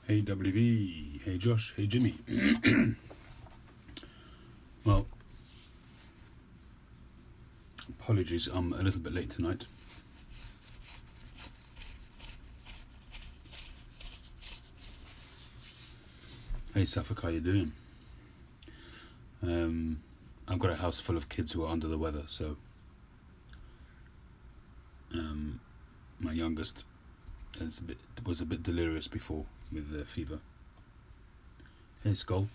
Hey WV, hey Josh, hey Jimmy. Well, apologies, I'm a little bit late tonight. Hey Suffolk, how you doing? I've got a house full of kids who are under the weather, so my youngest was a bit delirious before with the fever. Hey Skull.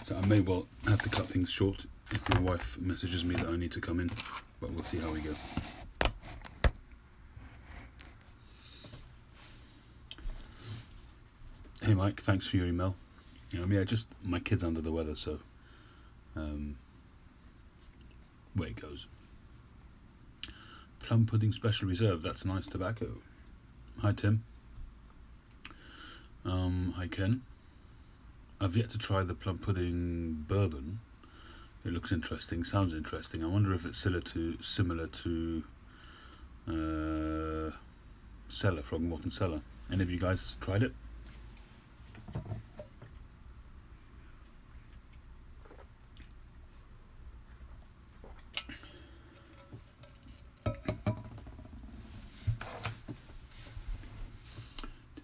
So I may well have to cut things short if my wife messages me that I need to come in, but we'll see how we go. Hey Mike, thanks for your email. Just my kid's under the weather, so way it goes. Plum pudding special reserve, that's nice tobacco. Hi Tim. Hi Ken. I've yet to try the plum pudding bourbon. It looks interesting, sounds interesting. I wonder if it's similar to Cellar, Frogmorton Cellar. Any of you guys tried it?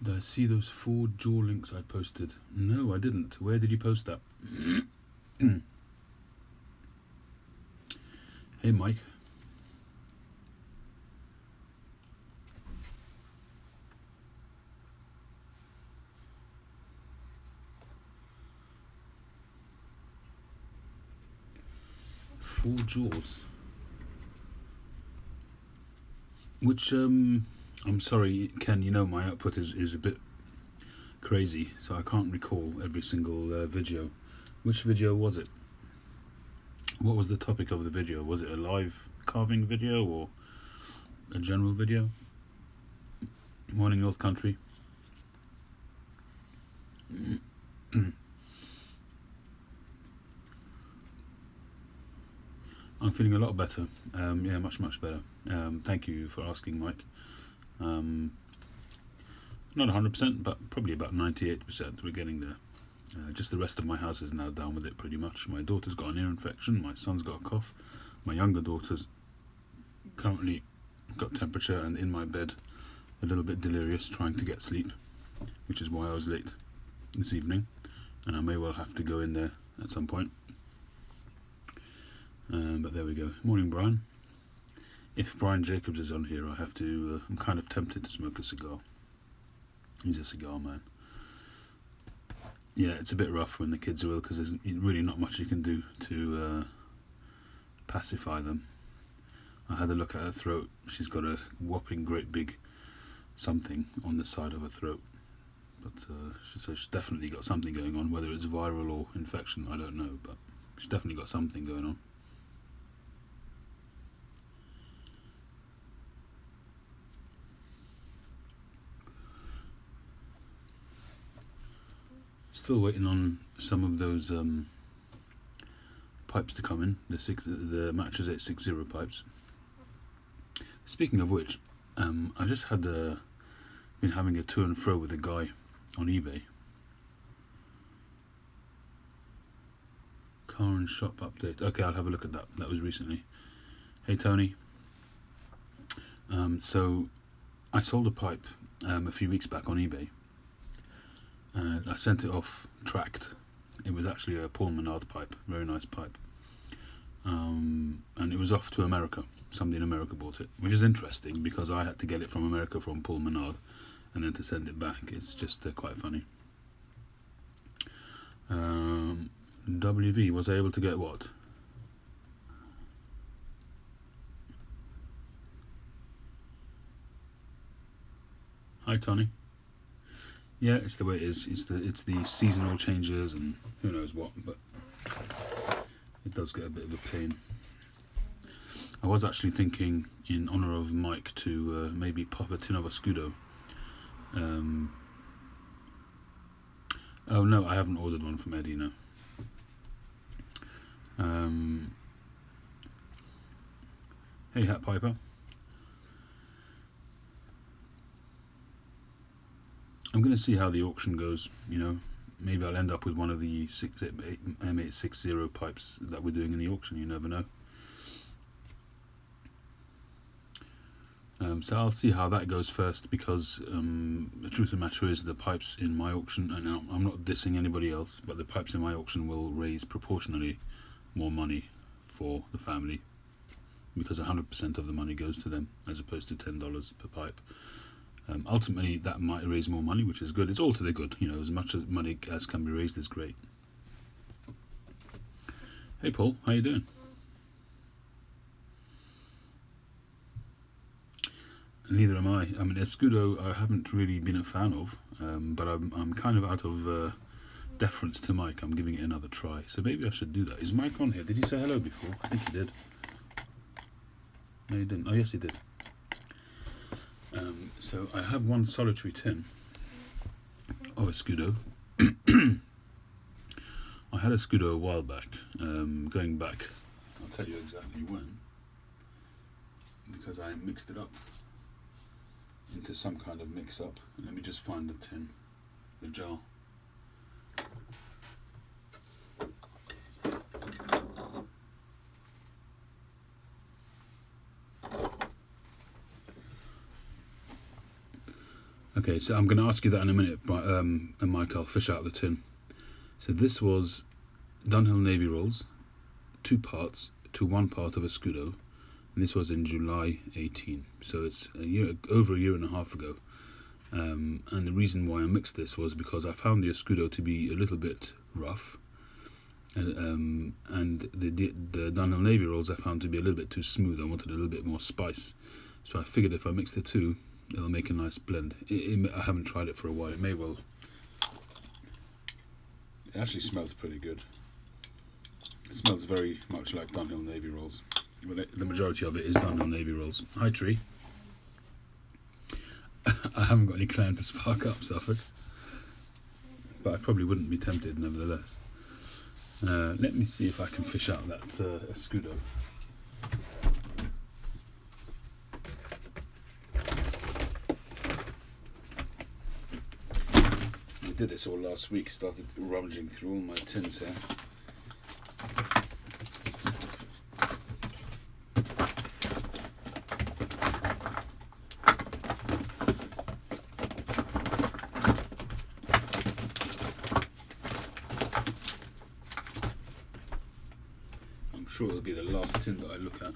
Did I see those 4 jaw links I posted? No, I didn't. Where did you post that? Hey Mike. Four jaws. Which I'm sorry, Ken, my output is a bit crazy, so I can't recall every single video. Which video was it? What was the topic of the video? Was it a live carving video or a general video? Morning North Country. I'm feeling a lot better. Much better. Thank you for asking, Mike. Not 100%, but probably about 98%. We're getting there. Just the rest of my house is now down with it pretty much. My daughter's got an ear infection. My son's got a cough. My younger daughter's currently got temperature and in my bed, a little bit delirious, trying to get sleep, which is why I was late this evening, and I may well have to go in there at some point. But there we go. Morning, Brian. If Brian Jacobs is on here, I have to. I'm kind of tempted to smoke a cigar. He's a cigar man. Yeah, it's a bit rough when the kids are ill because there's really not much you can do to pacify them. I had a look at her throat. She's got a whopping great big something on the side of her throat. But she's definitely got something going on. Whether it's viral or infection, I don't know. But she's definitely got something going on. Still waiting on some of those pipes to come in, the Matches 860 pipes. Speaking of which, I just had been having a to and fro with a guy on eBay. Car and shop update. Okay, I'll have a look at that. That was recently. Hey Tony. So I sold a pipe a few weeks back on eBay. I sent it off tracked. It was actually a Paul Menard pipe, very nice pipe. And it was off to America. Somebody in America bought it, which is interesting because I had to get it from America from Paul Menard and then to send it back. It's just quite funny. WV, was I able to get what? Hi Tony. Yeah, it's the way it is. It's the seasonal changes and who knows what, but it does get a bit of a pain. I was actually thinking, in honour of Mike, to maybe pop a tin of Escudo. Oh no, I haven't ordered one from Eddie, no. Hey Hat Piper. going to see how the auction goes. Maybe I'll end up with one of the M860 pipes that we're doing in the auction. You never know. So I'll see how that goes first, because the truth of the matter is the pipes in my auction, and I'm not dissing anybody else, but the pipes in my auction will raise proportionally more money for the family, because 100% of the money goes to them as opposed to $10 per pipe. Ultimately, that might raise more money, which is good. It's all to the good. As much as money as can be raised is great. Hey Paul, how you doing? Neither am I. I mean, Escudo I haven't really been a fan of, but I'm kind of out of deference to Mike. I'm giving it another try, so maybe I should do that. Is Mike on here? Did he say hello before? I think he did. No, he didn't. Oh, yes, he did. So I have one solitary tin of Escudo. I had Escudo a while back, going back, I'll tell you exactly when, because I mixed it up into some kind of mix-up. Let me just find the tin, the jar. Okay, so I'm going to ask you that in a minute, but, and Mike, I'll fish out the tin. So this was Dunhill Navy Rolls, 2 parts to 1 part of Escudo, and this was in July 18. So it's over a year and a half ago. And the reason why I mixed this was because I found the Escudo to be a little bit rough, and the Dunhill Navy Rolls I found to be a little bit too smooth. I wanted a little bit more spice, so I figured if I mix the two, it'll make a nice blend. I haven't tried it for a while. It may well. It actually smells pretty good. It smells very much like Dunhill Navy Rolls. Well, the majority of it is Dunhill Navy Rolls. Hi, Tree. I haven't got any clan to spark up, Suffolk, but I probably wouldn't be tempted nevertheless. Let me see if I can fish out that Escudo. I did this all last week. Started rummaging through all my tins here. I'm sure it'll be the last tin that I look at.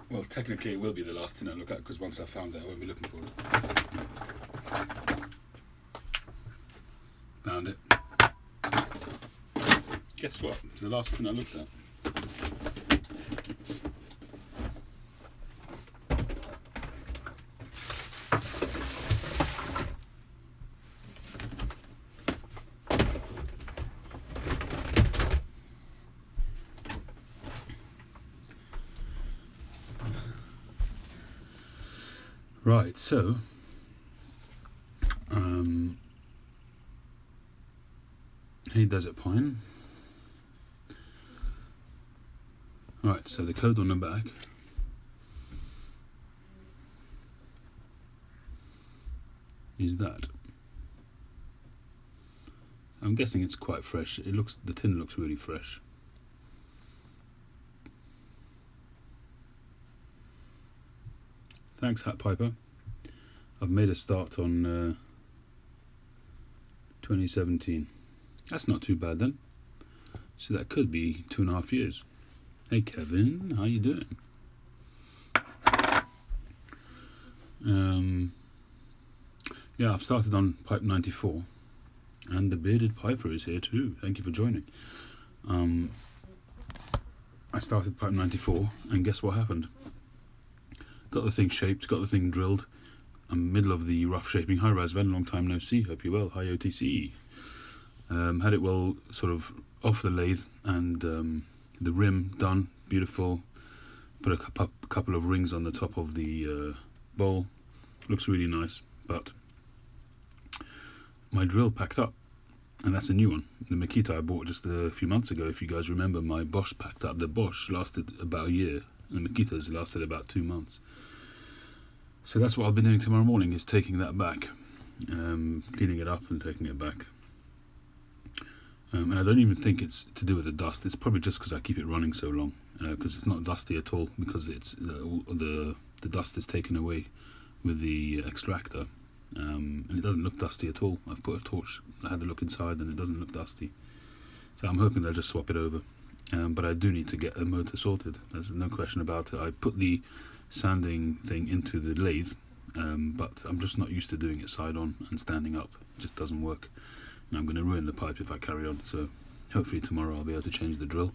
Well, technically it will be the last thing I look at, because once I've found it, I won't be looking for it. Found it. Guess what? It's the last thing I looked at. Right, so hey Desert Pine. Right, so the code on the back is that. I'm guessing it's quite fresh. The tin looks really fresh. Thanks, Hat Piper. I've made a start on 2017. That's not too bad then. So that could be 2.5 years. Hey Kevin, how you doing? Yeah, I've started on pipe 94. And the Bearded Piper is here too. Thank you for joining. I started Pipe 94, and guess what happened? Got the thing shaped, got the thing drilled. I'm middle of the rough shaping. Hi Razvan, long time no see, hope you're well. Hi OTC. Had it well sort of off the lathe, and the rim done, beautiful. Put a couple of rings on the top of the bowl. Looks really nice, but my drill packed up, and that's a new one. The Makita I bought just a few months ago. If you guys remember, my Bosch packed up. The Bosch lasted about a year, and the Makita's lasted about 2 months. So that's what I'll be doing tomorrow morning, is taking that back, cleaning it up and taking it back. And I don't even think it's to do with the dust. It's probably just because I keep it running so long, because it's not dusty at all, because it's the dust is taken away with the extractor, and it doesn't look dusty at all. I've put a torch, I had a look inside, and it doesn't look dusty. So I'm hoping they'll just swap it over. But I do need to get a motor sorted. There's no question about it. I put the sanding thing into the lathe, but I'm just not used to doing it side on and standing up. It just doesn't work. And I'm going to ruin the pipe if I carry on. So hopefully tomorrow I'll be able to change the drill.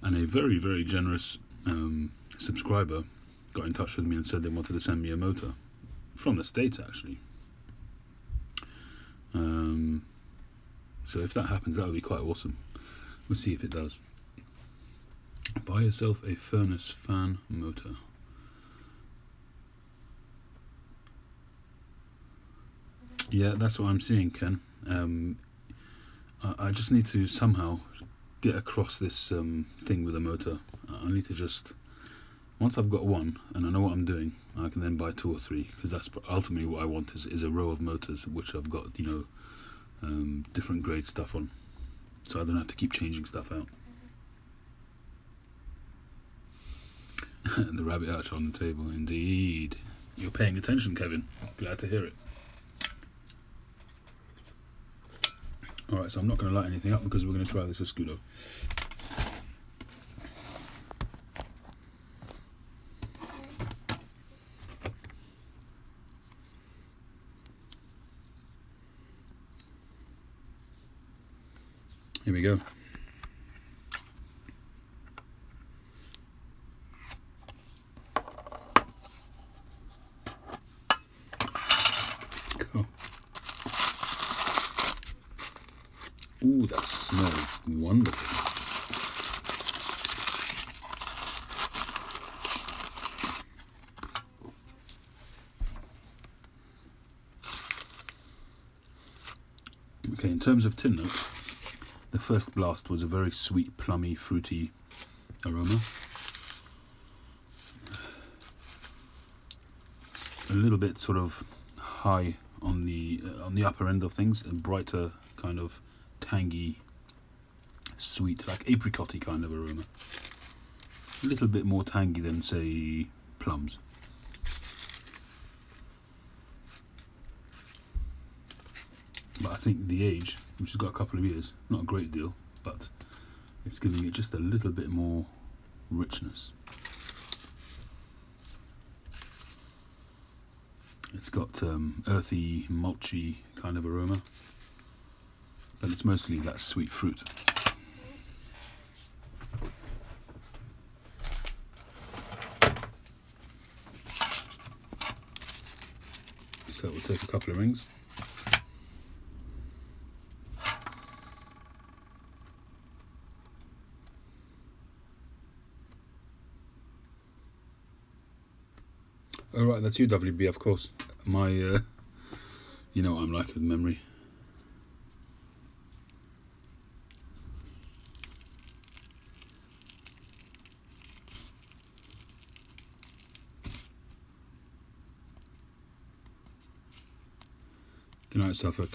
And a very, very generous subscriber got in touch with me and said they wanted to send me a motor from the States, actually. So if that happens, that would be quite awesome. We'll see if it does. Buy yourself a furnace fan motor. Yeah, that's what I'm seeing, Ken. I just need to somehow get across this thing with a motor. I need to just, once I've got one and I know what I'm doing, I can then buy 2 or 3, because that's ultimately what I want, is a row of motors which I've got, different grade stuff on, so I don't have to keep changing stuff out. The rabbit arch on the table, indeed. You're paying attention, Kevin. Glad to hear it. Alright, so I'm not going to light anything up because we're going to try this Escudo. Here we go. Cool. Ooh, that smells wonderful. Okay, in terms of tin note, the first blast was a very sweet, plummy, fruity aroma. A little bit sort of high on the upper end of things, a brighter kind of tangy, sweet, like apricot-y kind of aroma. A little bit more tangy than, say, plums. But I think the age, which has got a couple of years, not a great deal, but it's giving it just a little bit more richness. It's got earthy, mulchy kind of aroma, but it's mostly that sweet fruit. So we'll take a couple of rings. Oh right, that's you, WB, of course. My, you know what I'm like with memory. Good night, Suffolk.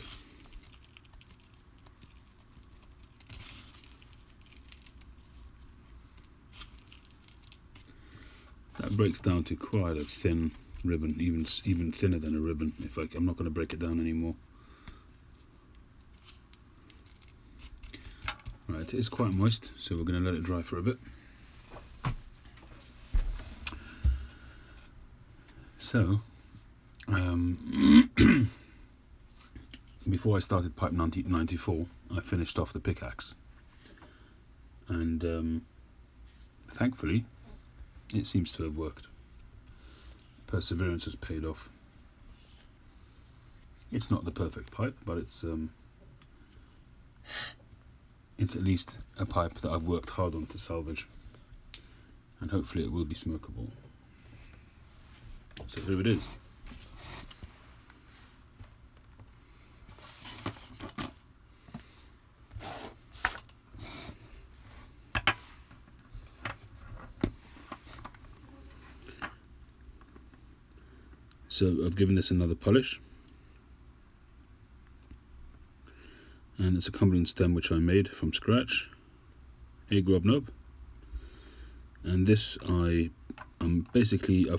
That breaks down to quite a thin ribbon, even thinner than a ribbon. I'm not going to break it down anymore. Right, it is quite moist, so we're going to let it dry for a bit. So, before I started pipe 94, I finished off the pickaxe, and thankfully it seems to have worked. Perseverance has paid off. It's not the perfect pipe, but it's at least a pipe that I've worked hard on to salvage, and hopefully it will be smokable. So here it is. So I've given this another polish, and it's a Cumberland stem which I made from scratch, a grub knob, and this I've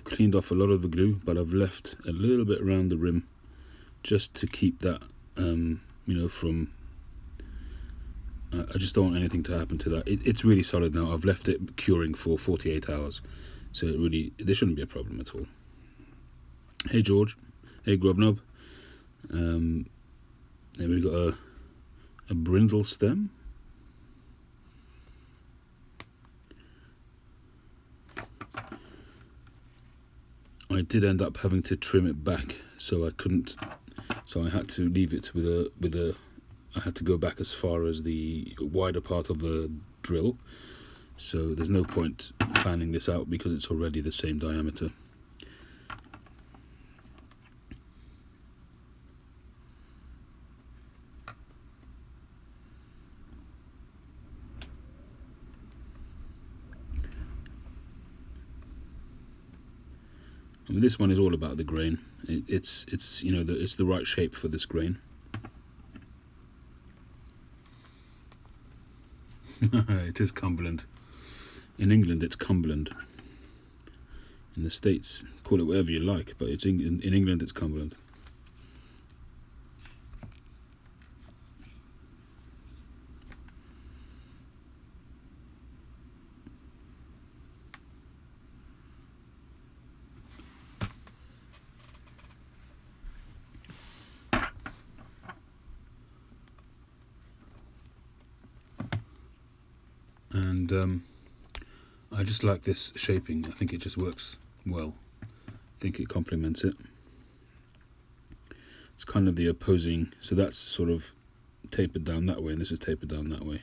cleaned off a lot of the glue, but I've left a little bit around the rim just to keep that from I just don't want anything to happen to that. It's really solid now. I've left it curing for 48 hours, so there shouldn't be a problem at all. Hey George, hey grub knob. Then we've got a brindle stem. I did end up having to trim it back, so I had to leave it I had to go back as far as the wider part of the drill, so there's no point fanning this out because it's already the same diameter. I mean, this one is all about the grain. It's the right shape for this grain. It is Cumberland. In England, it's Cumberland. In the States, call it whatever you like, but in England, it's Cumberland. And I just like this shaping. I think it just works well. I think it complements it. It's kind of the opposing, so that's sort of tapered down that way, and this is tapered down that way.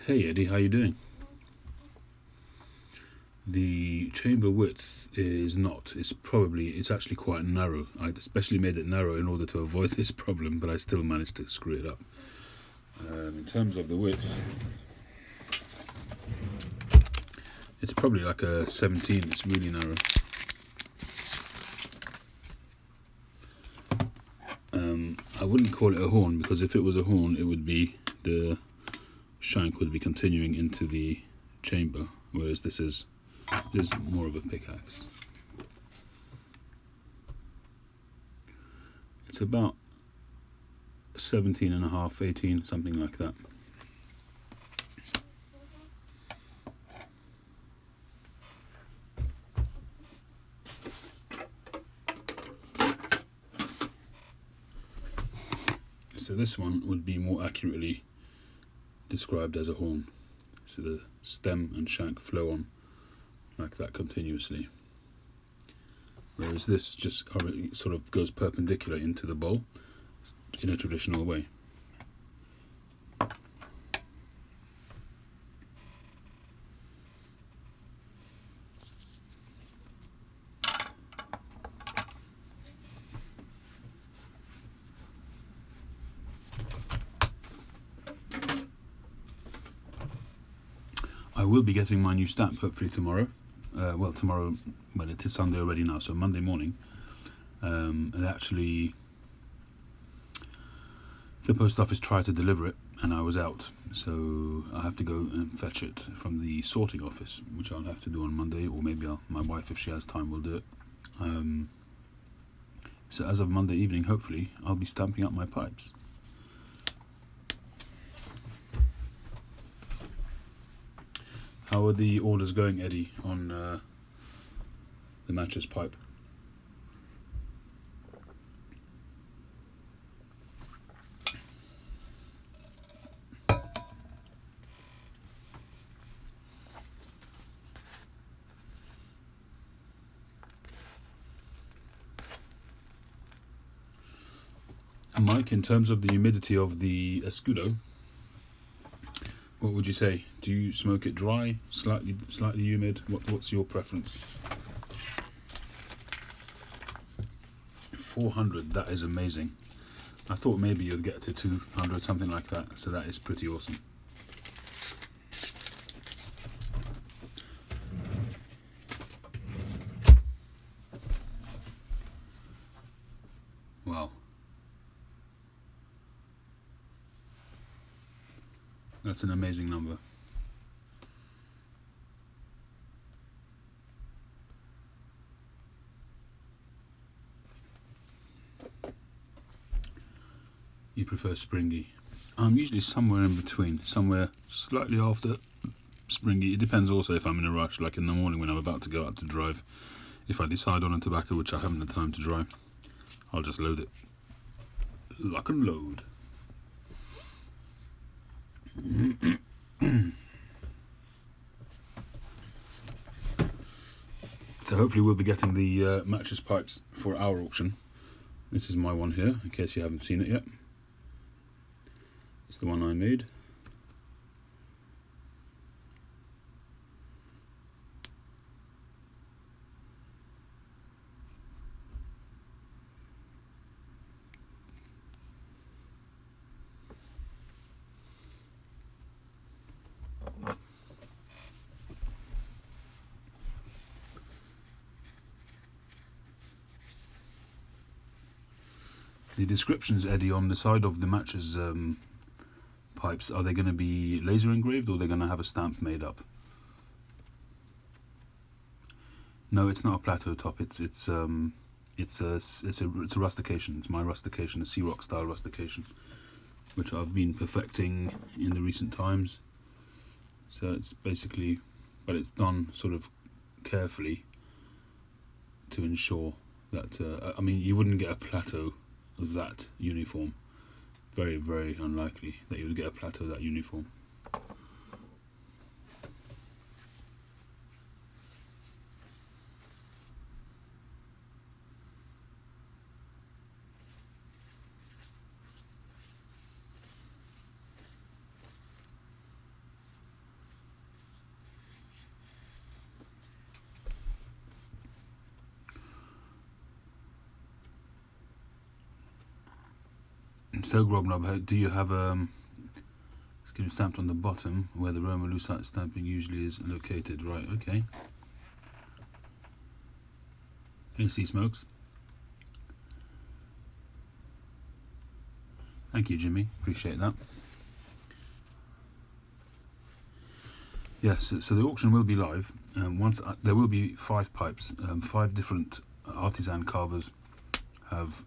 Hey Eddie, how you doing? The chamber width is it's actually quite narrow. I especially made it narrow in order to avoid this problem, but I still managed to screw it up. In terms of the width, it's probably like a 17, it's really narrow. I wouldn't call it a horn, because if it was a horn, the shank would be continuing into the chamber, whereas this is more of a pickaxe. It's about 17 and a half, 18, something like that. So this one would be more accurately described as a horn. So the stem and shank flow on like that continuously, whereas this just sort of goes perpendicular into the bowl in a traditional way. I will be getting my new stamp hopefully tomorrow. Tomorrow, it is Sunday already now, so Monday morning. The post office tried to deliver it, and I was out, so I have to go and fetch it from the sorting office, which I'll have to do on Monday, or maybe my wife, if she has time, will do it. So as of Monday evening, hopefully, I'll be stamping up my pipes. How are the orders going, Eddie, on the mattress pipe. And Mike, in terms of the humidity of the Escudo, what would you say? Do you smoke it dry, slightly humid? What's your preference? 400, that is amazing. I thought maybe you'd get to 200, something like that, so that is pretty awesome. Wow. That's an amazing number. You prefer springy. I'm usually somewhere in between, somewhere slightly after springy. It depends also if I'm in a rush, like in the morning when I'm about to go out to drive. If I decide on a tobacco which I haven't had time to dry, I'll just load it. Lock and load. So hopefully we'll be getting the mattress pipes for our auction. This is my one here, in case you haven't seen it yet. It's the one I made. The descriptions, Eddie, on the side of the mattress pipes, are they going to be laser engraved or are they going to have a stamp made up? No, it's not a plateau top. It's a rustication. It's my rustication, a Sea Rock style rustication, which I've been perfecting in the recent times. So it's basically, but it's done sort of carefully to ensure that I mean, you wouldn't get a plateau of that uniform. Very, very unlikely that you would get a plateau of that uniform. So Grobnob, do you have it's going to be stamped on the bottom where the Roma Lucite stamping usually is located? Right, okay. AC Smokes. Thank you, Jimmy. Appreciate that. Yes, so the auction will be live. Once there will be 5 pipes. 5 different artisan carvers have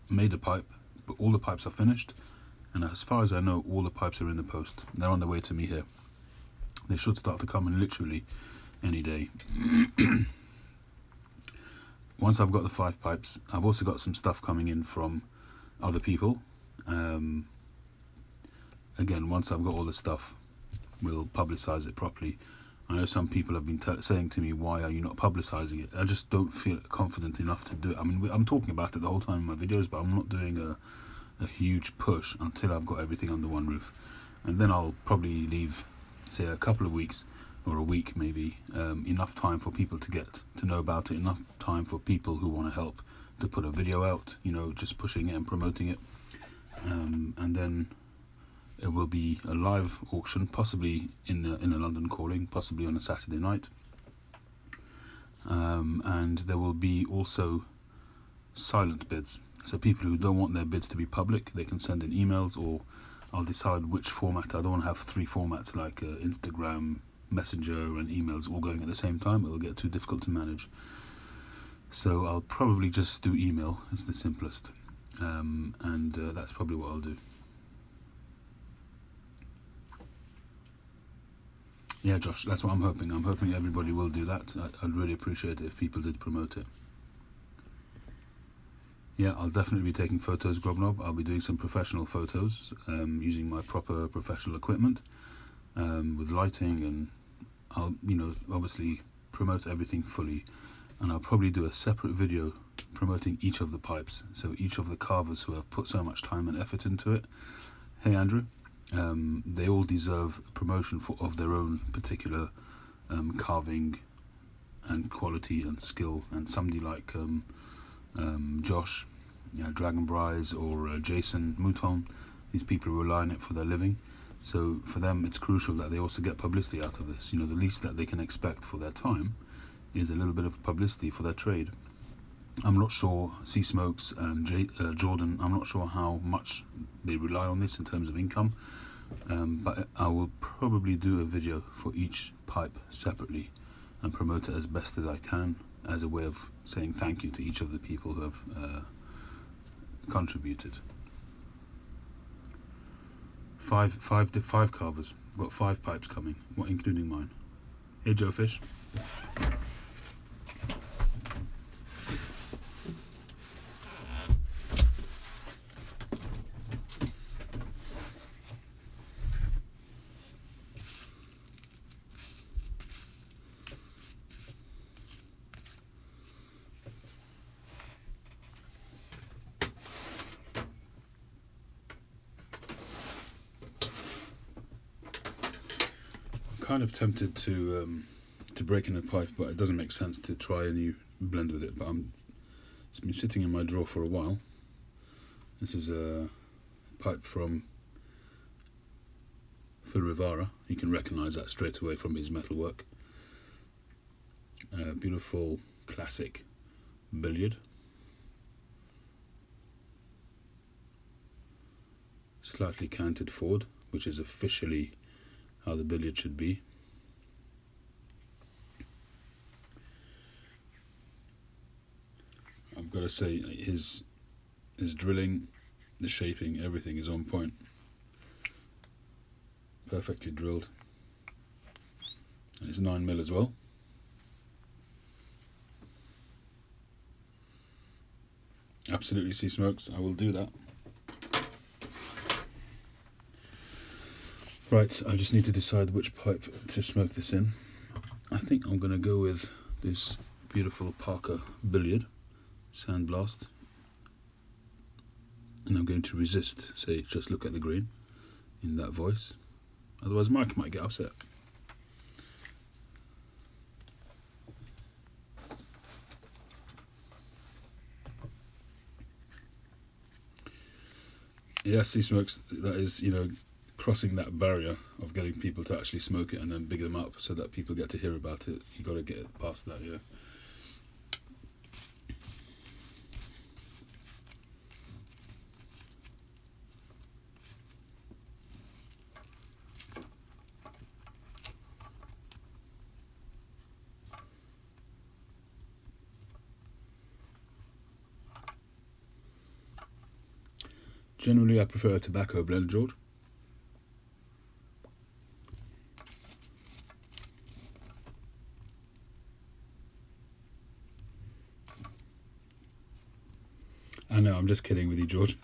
made a pipe, but all the pipes are finished, and as far as I know, all the pipes are in the post. They're on their way to me here. They should start to come in literally any day. Once I've got the 5 pipes, I've also got some stuff coming in from other people. Again, once I've got all the stuff, we'll publicise it properly. I know some people have been saying to me, why are you not publicising it? I just don't feel confident enough to do it. I mean, I'm talking about it the whole time in my videos, but I'm not doing a huge push until I've got everything under one roof. And then I'll probably leave, say, a couple of weeks or a week maybe, enough time for people to get to know about it, enough time for people who want to help to put a video out, you know, just pushing it and promoting it. And then it will be a live auction, possibly in a London calling, possibly on a Saturday night. And there will be also silent bids. So people who don't want their bids to be public, they can send in emails, or I'll decide which format. I don't want to have 3 formats like Instagram, Messenger and emails all going at the same time. It will get too difficult to manage. So I'll probably just do email. It's the simplest. And that's probably what I'll do. Yeah, Josh, that's what I'm hoping. I'm hoping everybody will do that. I'd really appreciate it if people did promote it. Yeah, I'll definitely be taking photos, Grobnob. I'll be doing some professional photos using my proper professional equipment with lighting, and I'll, obviously promote everything fully. And I'll probably do a separate video promoting each of the pipes. So each of the carvers who have put so much time and effort into it. Hey, Andrew. They all deserve promotion of their own particular carving and quality and skill. And somebody like Josh, Dragon Bryce, or Jason Mouton, these people rely on it for their living. So for them, it's crucial that they also get publicity out of this. The least that they can expect for their time is a little bit of publicity for their trade. I'm not sure Sea Smokes and Jordan, I'm not sure how much they rely on this in terms of income, but I will probably do a video for each pipe separately and promote it as best as I can as a way of saying thank you to each of the people who have contributed. Five carvers. We've got 5 pipes coming, including mine. Hey, Joe Fish. Kind of tempted to break in a pipe, but it doesn't make sense to try a new blend with it. But it's been sitting in my drawer for a while. This is a pipe from Phil Rivara. You can recognise that straight away from his metalwork. Beautiful classic billiard. Slightly canted forward, which is officially how the billiard should be. I've got to say, his drilling, the shaping, everything is on point. Perfectly drilled. And it's 9mm as well. Absolutely, Sea Smokes, I will do that. Right, I just need to decide which pipe to smoke this in. I think I'm going to go with this beautiful Parker Billiard Sandblast. And I'm going to resist, say, just look at the green in that voice. Otherwise Mike might get upset. Yes, Sea Smokes, that is, crossing that barrier of getting people to actually smoke it and then big them up so that people get to hear about it. You got to get past that, yeah. Generally, I prefer a tobacco blend, George. I know, I'm just kidding with you, George.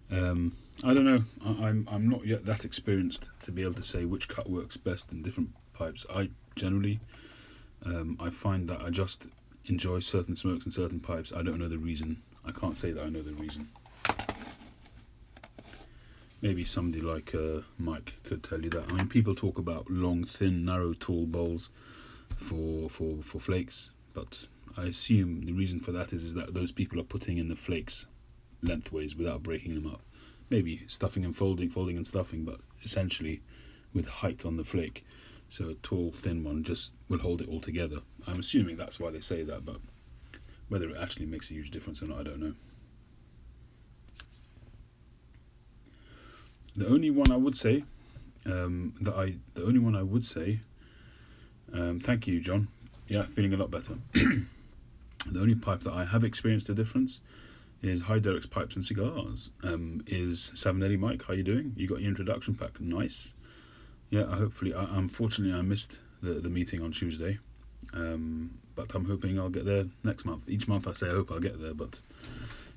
I don't know. I'm not yet that experienced to be able to say which cut works best in different pipes. I generally, I find that I just enjoy certain smokes in certain pipes. I don't know the reason. I can't say that I know the reason. Maybe somebody like Mike could tell you that. I mean, people talk about long, thin, narrow, tall bowls for flakes, but I assume the reason for that is that those people are putting in the flakes lengthways without breaking them up. Maybe stuffing and folding and stuffing, but essentially with height on the flake. So a tall, thin one just will hold it all together. I'm assuming that's why they say that, but whether it actually makes a huge difference or not, I don't know. The only one I would say, thank you, John. Yeah, feeling a lot better. The only pipe that I have experienced a difference is Hi Derek's Pipes and Cigars. Is 780 Mike, how you doing? You got your introduction pack, nice. yeah, hopefully, unfortunately, I missed the meeting on Tuesday, but I'm hoping I'll get there next month. Each month I say I hope I'll get there, but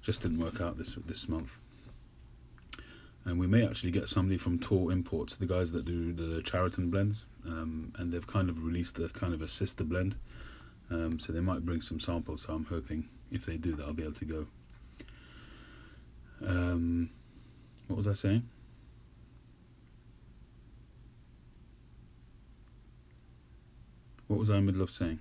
just didn't work out this month. And we may actually get somebody from Tor Imports, the guys that do the Chariton blends, and they've kind of released a kind of a sister blend, so they might bring some samples. So I'm hoping if they do that, I'll be able to go. What was I saying? What was I in the middle of saying?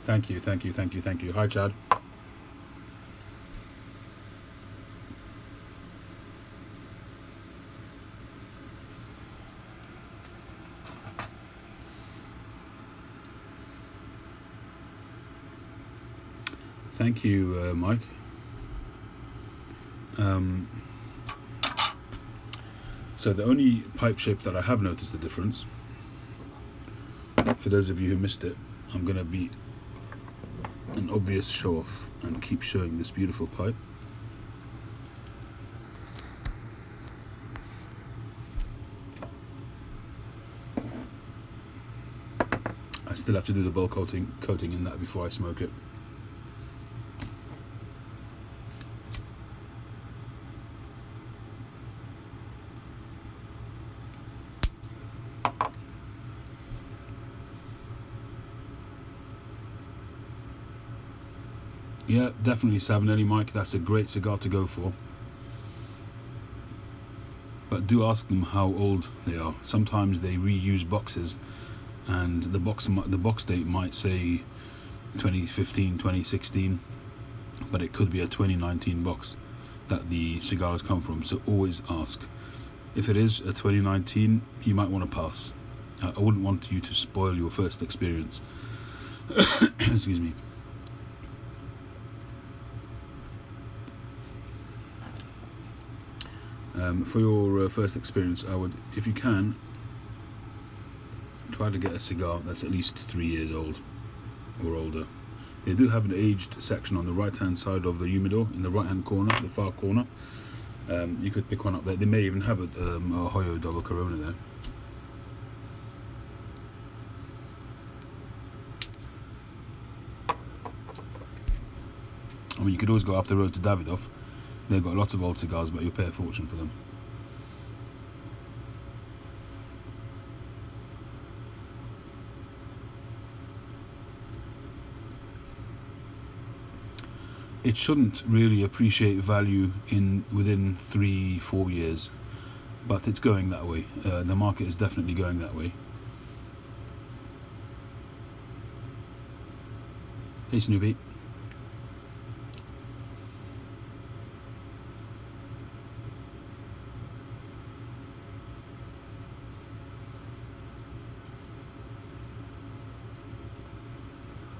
Thank you. Hi, Chad. Thank you, Mike. So the only pipe shape that I have noticed the difference, for those of you who missed it, I'm going to be an obvious show off and keep showing this beautiful pipe. I still have to do the bowl coating in that before I smoke it. Yeah, definitely Savinelli, Mike. That's a great cigar to go for. But do ask them how old they are. Sometimes they reuse boxes, and the box date might say 2015, 2016, but it could be a 2019 box that the cigars come from. So always ask. If it is a 2019, you might want to pass. I wouldn't want you to spoil your first experience. Excuse me. For your first experience, I would, if you can, try to get a cigar that's at least 3 years old or older. They do have an aged section on the right hand side of the humidor, in the right hand corner, the far corner. You could pick one up there. They may even have a Hoyo Double Corona there. I mean, you could always go up the road to Davidoff. They've got lots of old cigars, but you'll pay a fortune for them. It shouldn't really appreciate value within 3-4 years, but it's going that way. The market is definitely going that way. Hey Snoopy.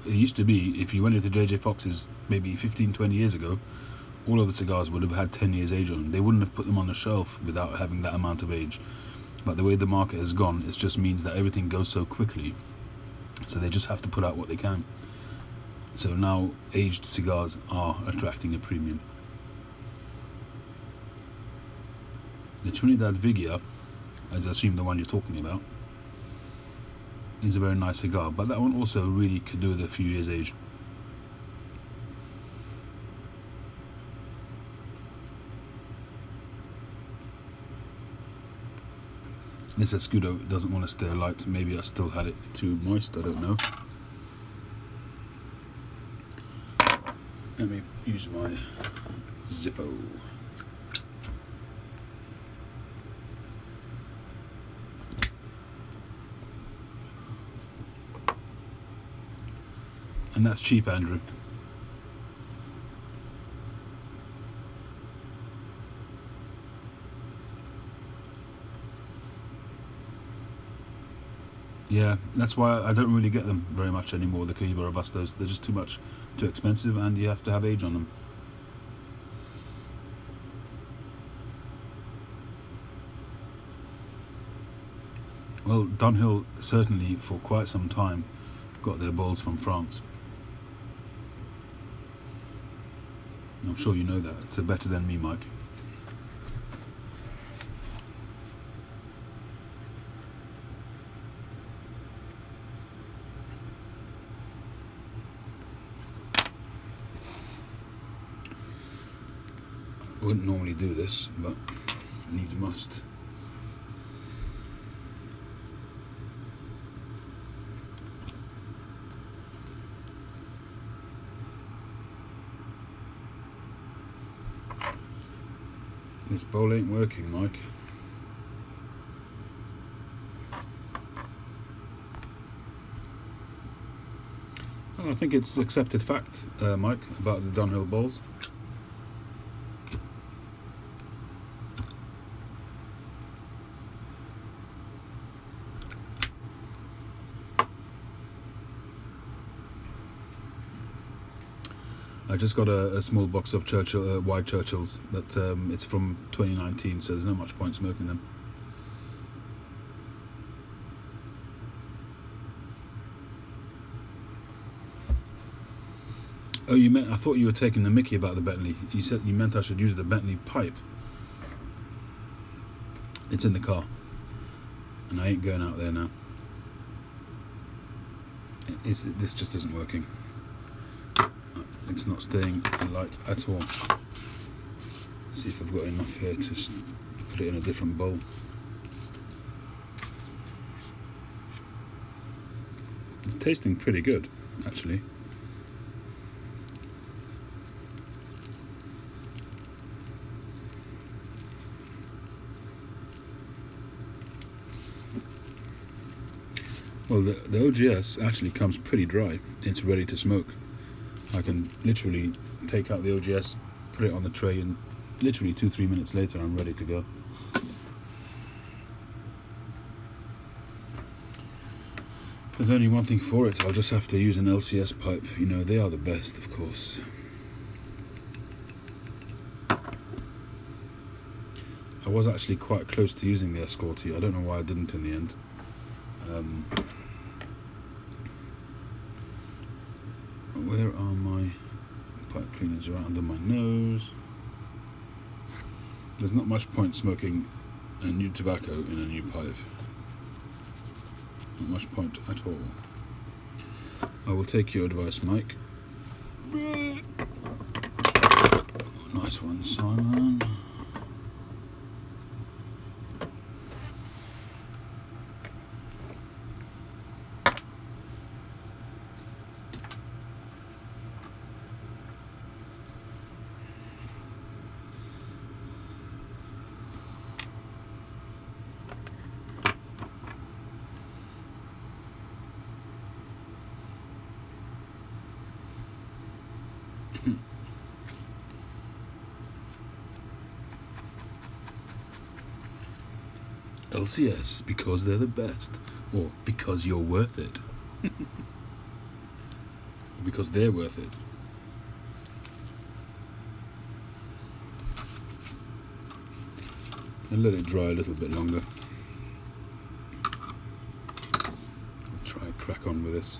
It used to be, if you went into JJ Fox's maybe 15-20 years ago, all of the cigars would have had 10 years age on them. They wouldn't have put them on the shelf without having that amount of age. But the way the market has gone, it just means that everything goes so quickly, so they just have to put out what they can. So now aged cigars are attracting a premium. The Trinidad Vigia, as I assume the one you're talking about, is a very nice cigar, but that one also really could do with a few years age. This Escudo doesn't want to stay alight. Maybe I still had it too moist, I don't know. Let me use my Zippo. And that's cheap, Andrew. Yeah, that's why I don't really get them very much anymore, the Cohiba Robustos. They're just too expensive, and you have to have age on them. Well, Dunhill certainly for quite some time got their balls from France. I'm sure you know that. It's better than me, Mike. Wouldn't normally do this, but needs must. This bowl ain't working, Mike. Well, I think it's accepted fact, Mike, about the Dunhill bowls. I just got a small box of Churchill White Churchills, but it's from 2019, so there's not much point smoking them. Oh, I thought you were taking the mickey about the Bentley. You meant I should use the Bentley pipe. It's in the car, and I ain't going out there now. This just isn't working. It's not staying light at all. See if I've got enough here to put it in a different bowl. It's tasting pretty good, actually. Well, the OGS actually comes pretty dry. It's ready to smoke. I can literally take out the OGS, put it on the tray, and literally 2-3 minutes later I'm ready to go. There's only one thing for it. I'll just have to use an LCS pipe. You know, they are the best, of course. I was actually quite close to using the Escorti. I don't know why I didn't in the end. Where are my pipe cleaners? Right under my nose. There's not much point smoking a new tobacco in a new pipe. Not much point at all. I will take your advice, Mike. Nice one, Simon. LCS, because they're the best, or because you're worth it. Because they're worth it. And let it dry a little bit longer. I'll try and crack on with this.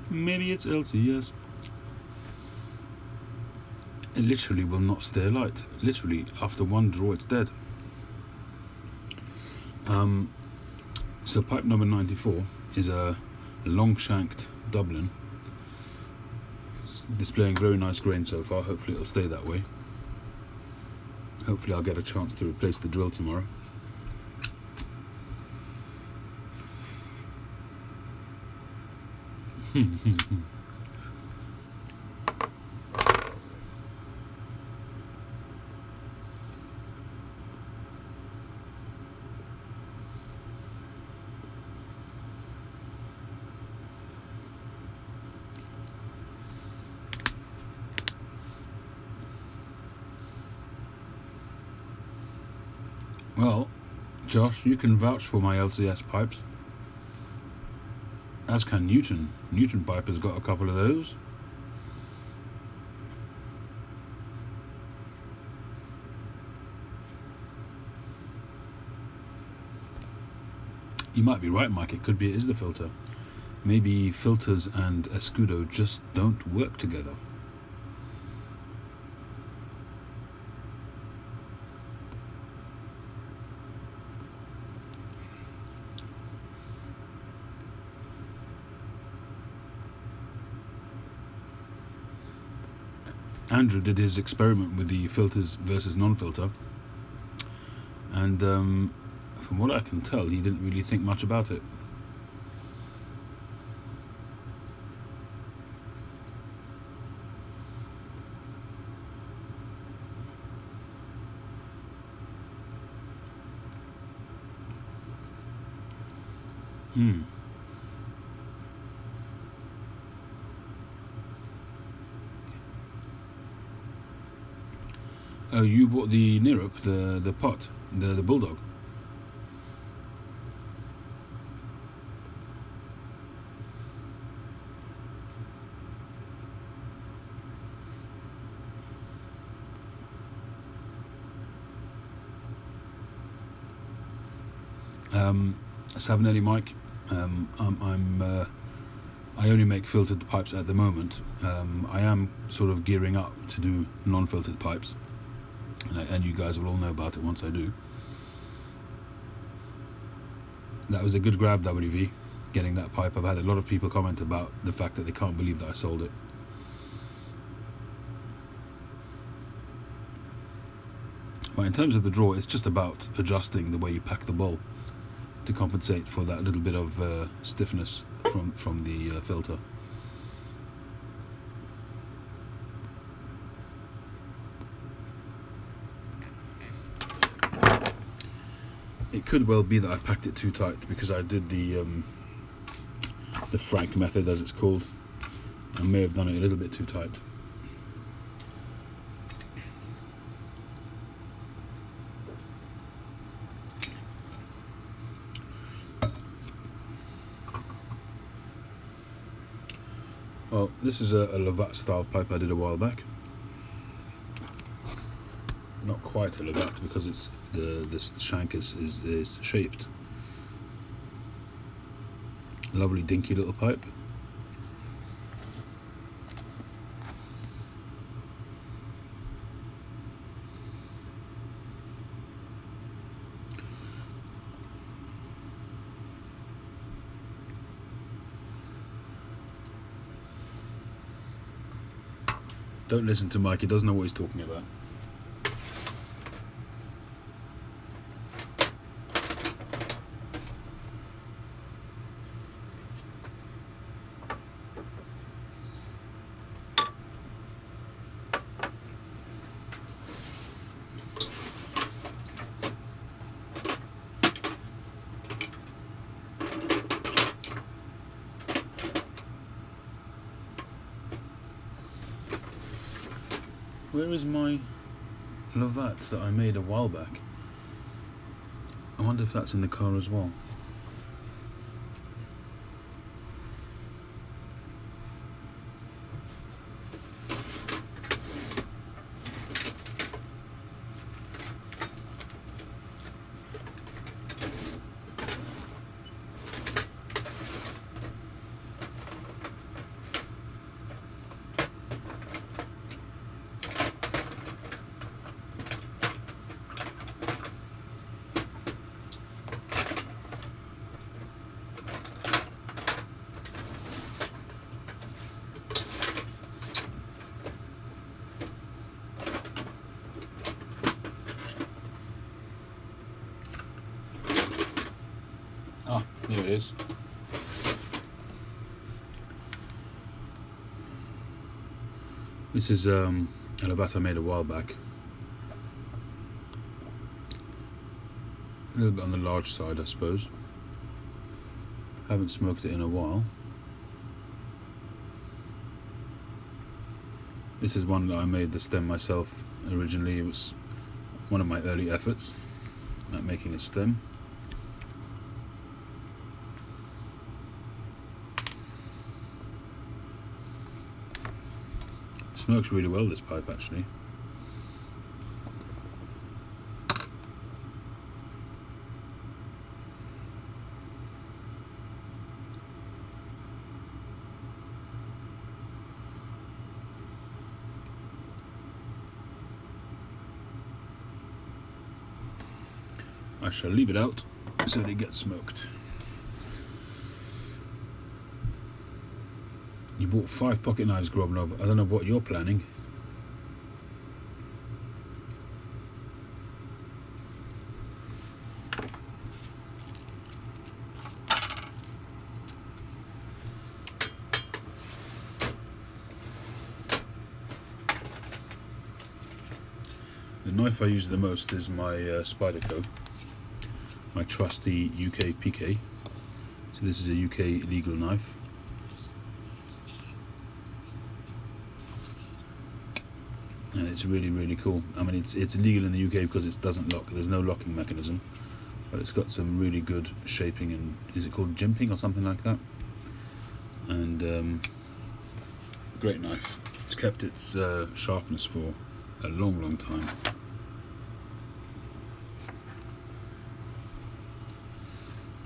Maybe it's LCS. It literally will not stay alight. Literally, after one draw, it's dead. So pipe number 94 is a long-shanked Dublin. It's displaying very nice grain so far. Hopefully it'll stay that way. Hopefully I'll get a chance to replace the drill tomorrow. Well, Josh, you can vouch for my LCS pipes. As can Newton. Newton Pipe has got a couple of those. You might be right, Mike. It could be it is the filter. Maybe filters and Escudo just don't work together. Andrew did his experiment with the filters versus non-filter, and from what I can tell, he didn't really think much about it. Oh, you bought the Nirup, the pot, the bulldog. Savinelli Mike, I only make filtered pipes at the moment. I am sort of gearing up to do non-filtered pipes, and you guys will all know about it once I do. That was a good grab, WV, getting that pipe. I've had a lot of people comment about the fact that they can't believe that I sold it. Well, in terms of the draw, it's just about adjusting the way you pack the bowl to compensate for that little bit of stiffness from the filter. It could well be that I packed it too tight because I did the Frank method, as it's called. I may have done it a little bit too tight. Well, this is a Lovat style pipe I did a while back. Not quite a Lovat because it's this shank is shaped. Lovely dinky little pipe. Don't listen to Mike, he doesn't know what he's talking about. Where is my Lovat that I made a while back? I wonder if that's in the car as well. Here it is. This is a Lovat I made a while back. A little bit on the large side, I suppose. Haven't smoked it in a while. This is one that I made the stem myself originally. It was one of my early efforts. at making a stem. It smokes really well, this pipe, actually. I shall leave it out so that it gets smoked. You bought 5 pocket knives, Grobnob. I don't know what you're planning. The knife I use the most is my Spyderco, my trusty UK PK. So this is a UK legal knife. And it's really, really cool. I mean, it's illegal in the UK because it doesn't lock. There's no locking mechanism, but it's got some really good shaping and is it called jimping or something like that? And great knife. It's kept its sharpness for a long, long time.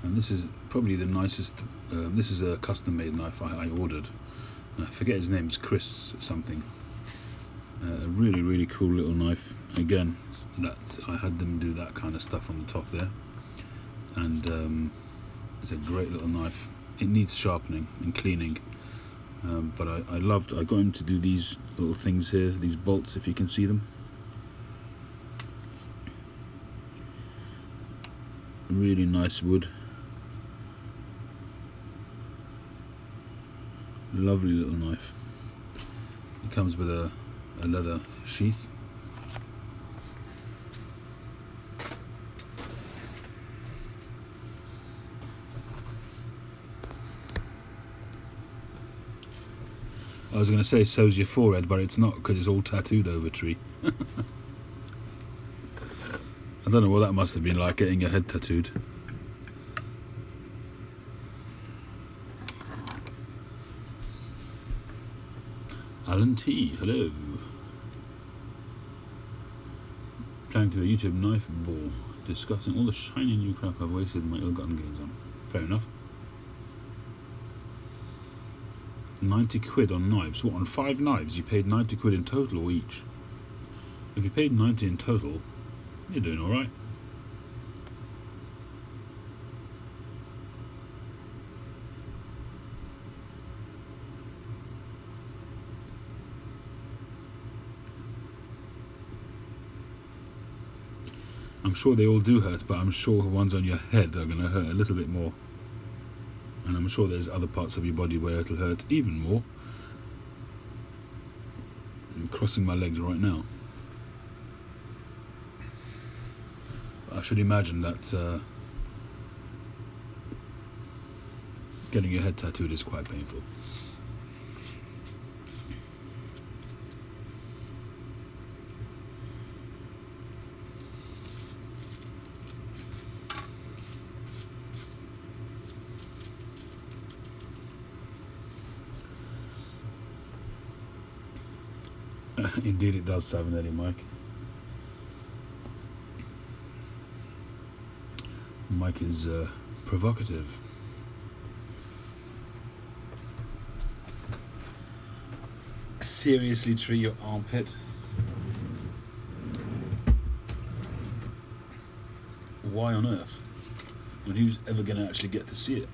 And this is probably the nicest. This is a custom-made knife I ordered. I forget his name. It's Chris something. A really, really cool little knife. Again, that I had them do that kind of stuff on the top there, and it's a great little knife. It needs sharpening and cleaning, but I got him to do these little things here, these bolts, if you can see them. Really nice wood. Lovely little knife. It comes with a leather sheath. I was going to say so's your forehead, but it's not because it's all tattooed over tree. I don't know what that must have been like, getting your head tattooed. Alan T, hello. Planning to do a YouTube knife ball, discussing all the shiny new crap I've wasted my ill-gotten gains on. Fair enough. 90 quid on knives. What, on 5 knives you paid 90 quid in total or each? If you paid 90 in total, you're doing alright. I'm sure they all do hurt, but I'm sure the ones on your head are going to hurt a little bit more. And I'm sure there's other parts of your body where it'll hurt even more. I'm crossing my legs right now. I should imagine that getting your head tattooed is quite painful. Indeed it does, Savinetti Mike. Mike is provocative. Seriously, Tree, your armpit? Why on earth? And who's ever going to actually get to see it?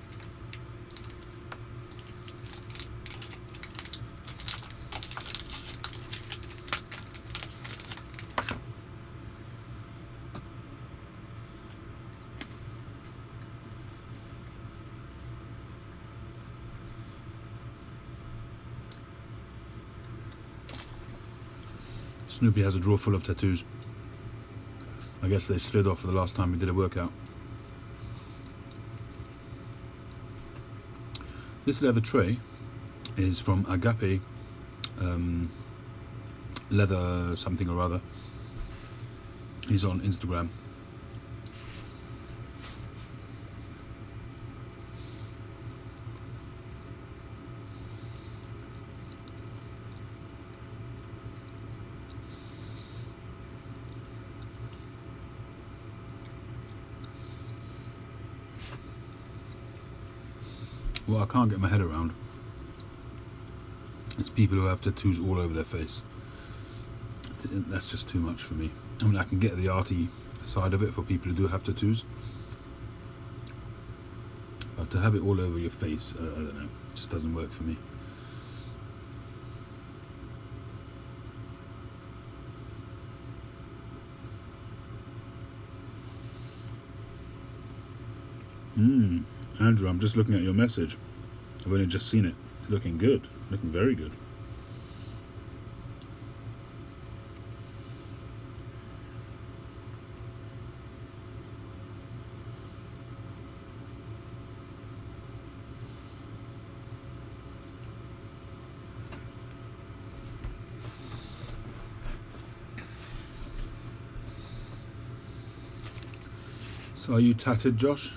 Snoopy has a drawer full of tattoos. I guess they slid off for the last time we did a workout. This leather tray is from Agape Leather something or other. He's on Instagram. what I can't get my head around is people who have tattoos all over their face. That's just too much for me. I mean, I can get the arty side of it for people who do have tattoos, but to have it all over your face, I don't know, it just doesn't work for me. Andrew, I'm just looking at your message. I've only just seen it. It's looking good. Looking very good. So are you tatted, Josh?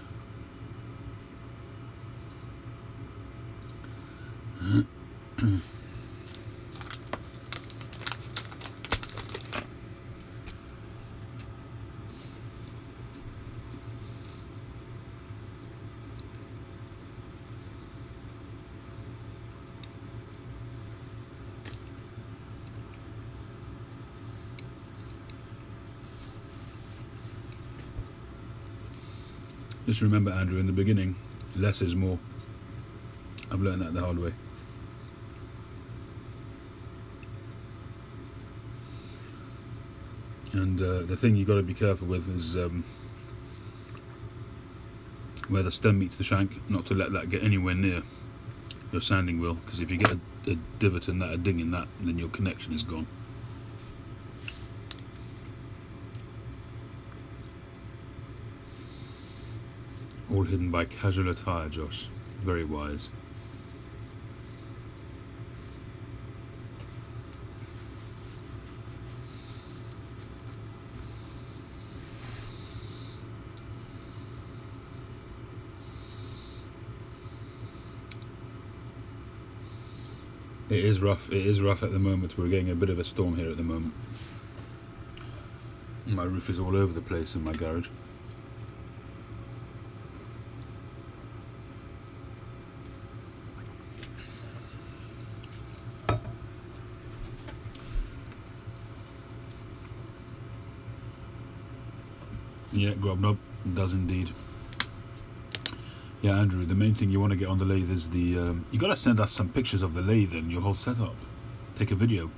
Just remember, Andrew, in the beginning, less is more. I've learned that the hard way. And the thing you've got to be careful with is where the stem meets the shank, not to let that get anywhere near your sanding wheel, because if you get a divot in that, a ding in that, then your connection is gone. All hidden by casual attire, Josh. Very wise. It is rough. It is rough at the moment. We're getting a bit of a storm here at the moment. My roof is all over the place in my garage. Yeah, Grobnob does indeed. Yeah, Andrew, the main thing you want to get on the lathe is the... you got to send us some pictures of the lathe and your whole setup. Take a video.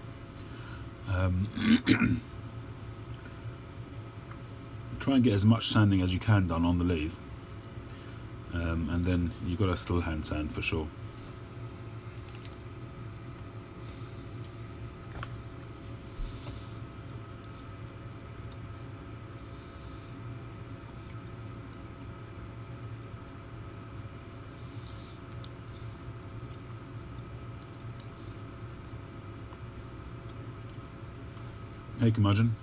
Try and get as much sanding as you can done on the lathe. And then you got to still hand sand for sure. Hey, Curmudgeon.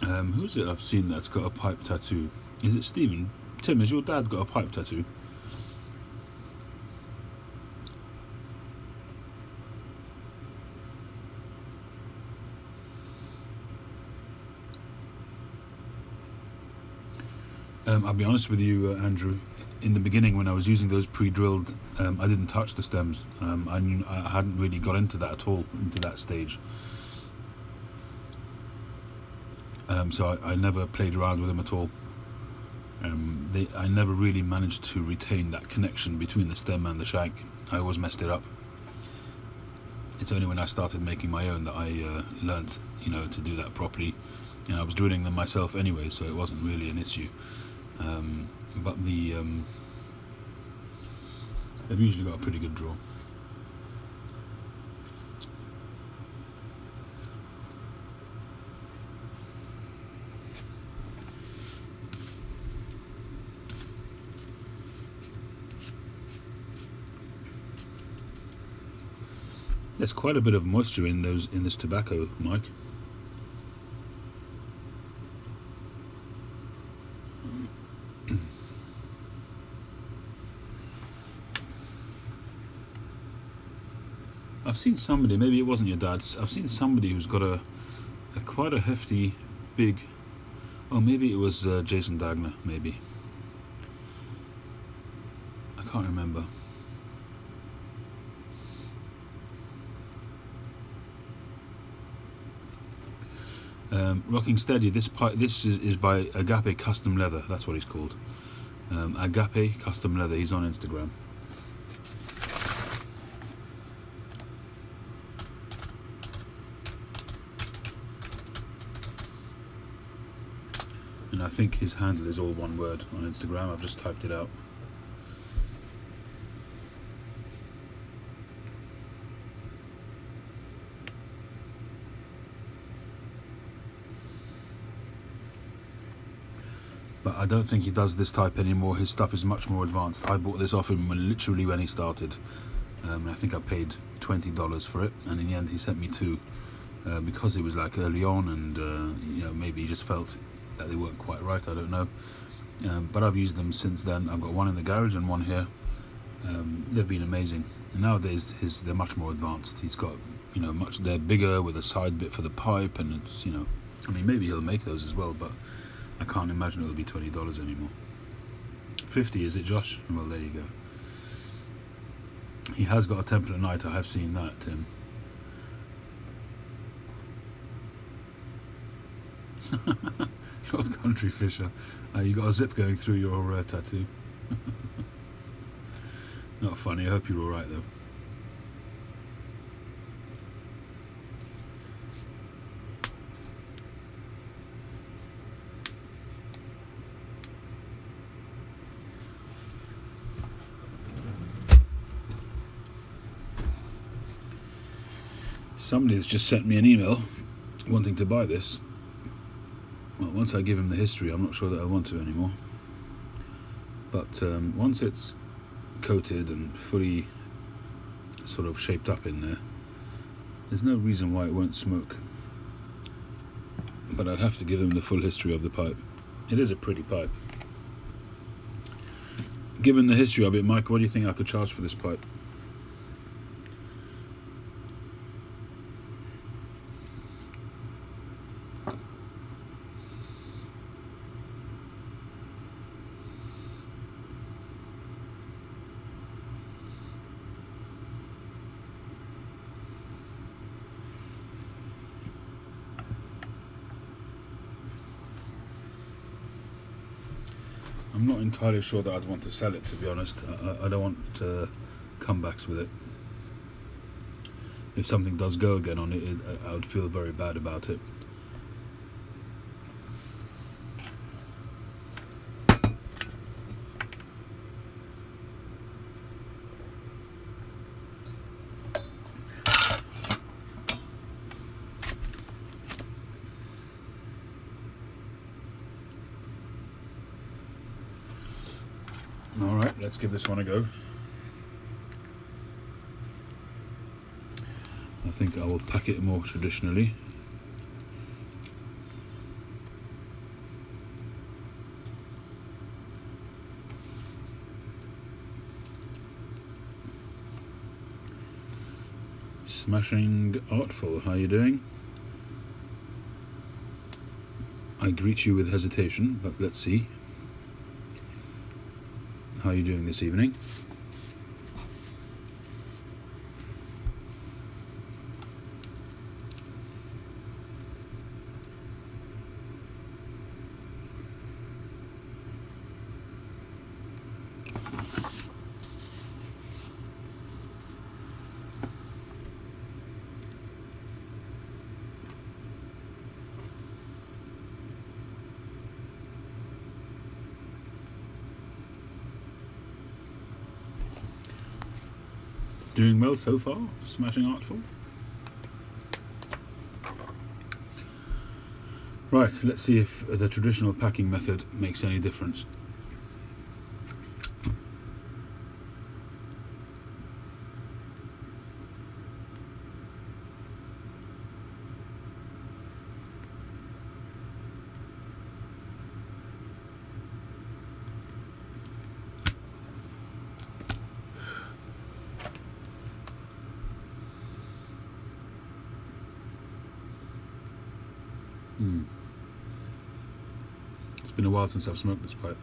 Who's it I've seen that's got a pipe tattoo? Is it Stephen? Tim, has your dad got a pipe tattoo? I'll be honest with you, Andrew. In the beginning, when I was using those pre-drilled, I didn't touch the stems. I hadn't really got into that at all, into that stage. So I never played around with them at all. I never really managed to retain that connection between the stem and the shank. I always messed it up. It's only when I started making my own that I learnt, to do that properly. And I was drilling them myself anyway, so it wasn't really an issue. But they've usually got a pretty good draw. There's quite a bit of moisture in this tobacco, Mike. I've seen somebody, maybe it wasn't your dad's, I've seen somebody who's got a quite a hefty, big, oh maybe it was Jason Dagner, maybe. I can't remember. Rocking Steady. This is by Agape Custom Leather. That's what he's called. Agape Custom Leather. He's on Instagram. And I think his handle is all one word on Instagram. I've just typed it out. But I don't think he does this type anymore. His stuff is much more advanced. I bought this off him literally when he started. I think I paid $20 for it, and in the end he sent me two because it was like early on, and maybe he just felt that they weren't quite right. I don't know. But I've used them since then. I've got one in the garage and one here. They've been amazing. And nowadays they're much more advanced. He's got they're bigger with a side bit for the pipe, and it's maybe he'll make those as well, but I can't imagine it'll be $20 anymore. 50, is it, Josh? Well, there you go. He has got a Templar Knight. I have seen that, Tim. North Country Fisher. You got a zip going through your tattoo. Not funny. I hope you're all right though. Somebody has just sent me an email wanting to buy this. Well, once I give him the history, I'm not sure that I want to anymore. But once it's coated and fully sort of shaped up in there, there's no reason why it won't smoke. But I'd have to give him the full history of the pipe. It is a pretty pipe. Given the history of it, Mike, what do you think I could charge for this pipe? I'm not entirely sure that I'd want to sell it, to be honest. I don't want comebacks with it. If something does go again on it, I would feel very bad about it. Alright, let's give this one a go. I think I will pack it more traditionally. Smashing Artful, how are you doing? I greet you with hesitation, but let's see. How are you doing this evening? Doing well so far, Smashing Artful. Right, let's see if the traditional packing method makes any difference. It's been a while since I've smoked this pipe.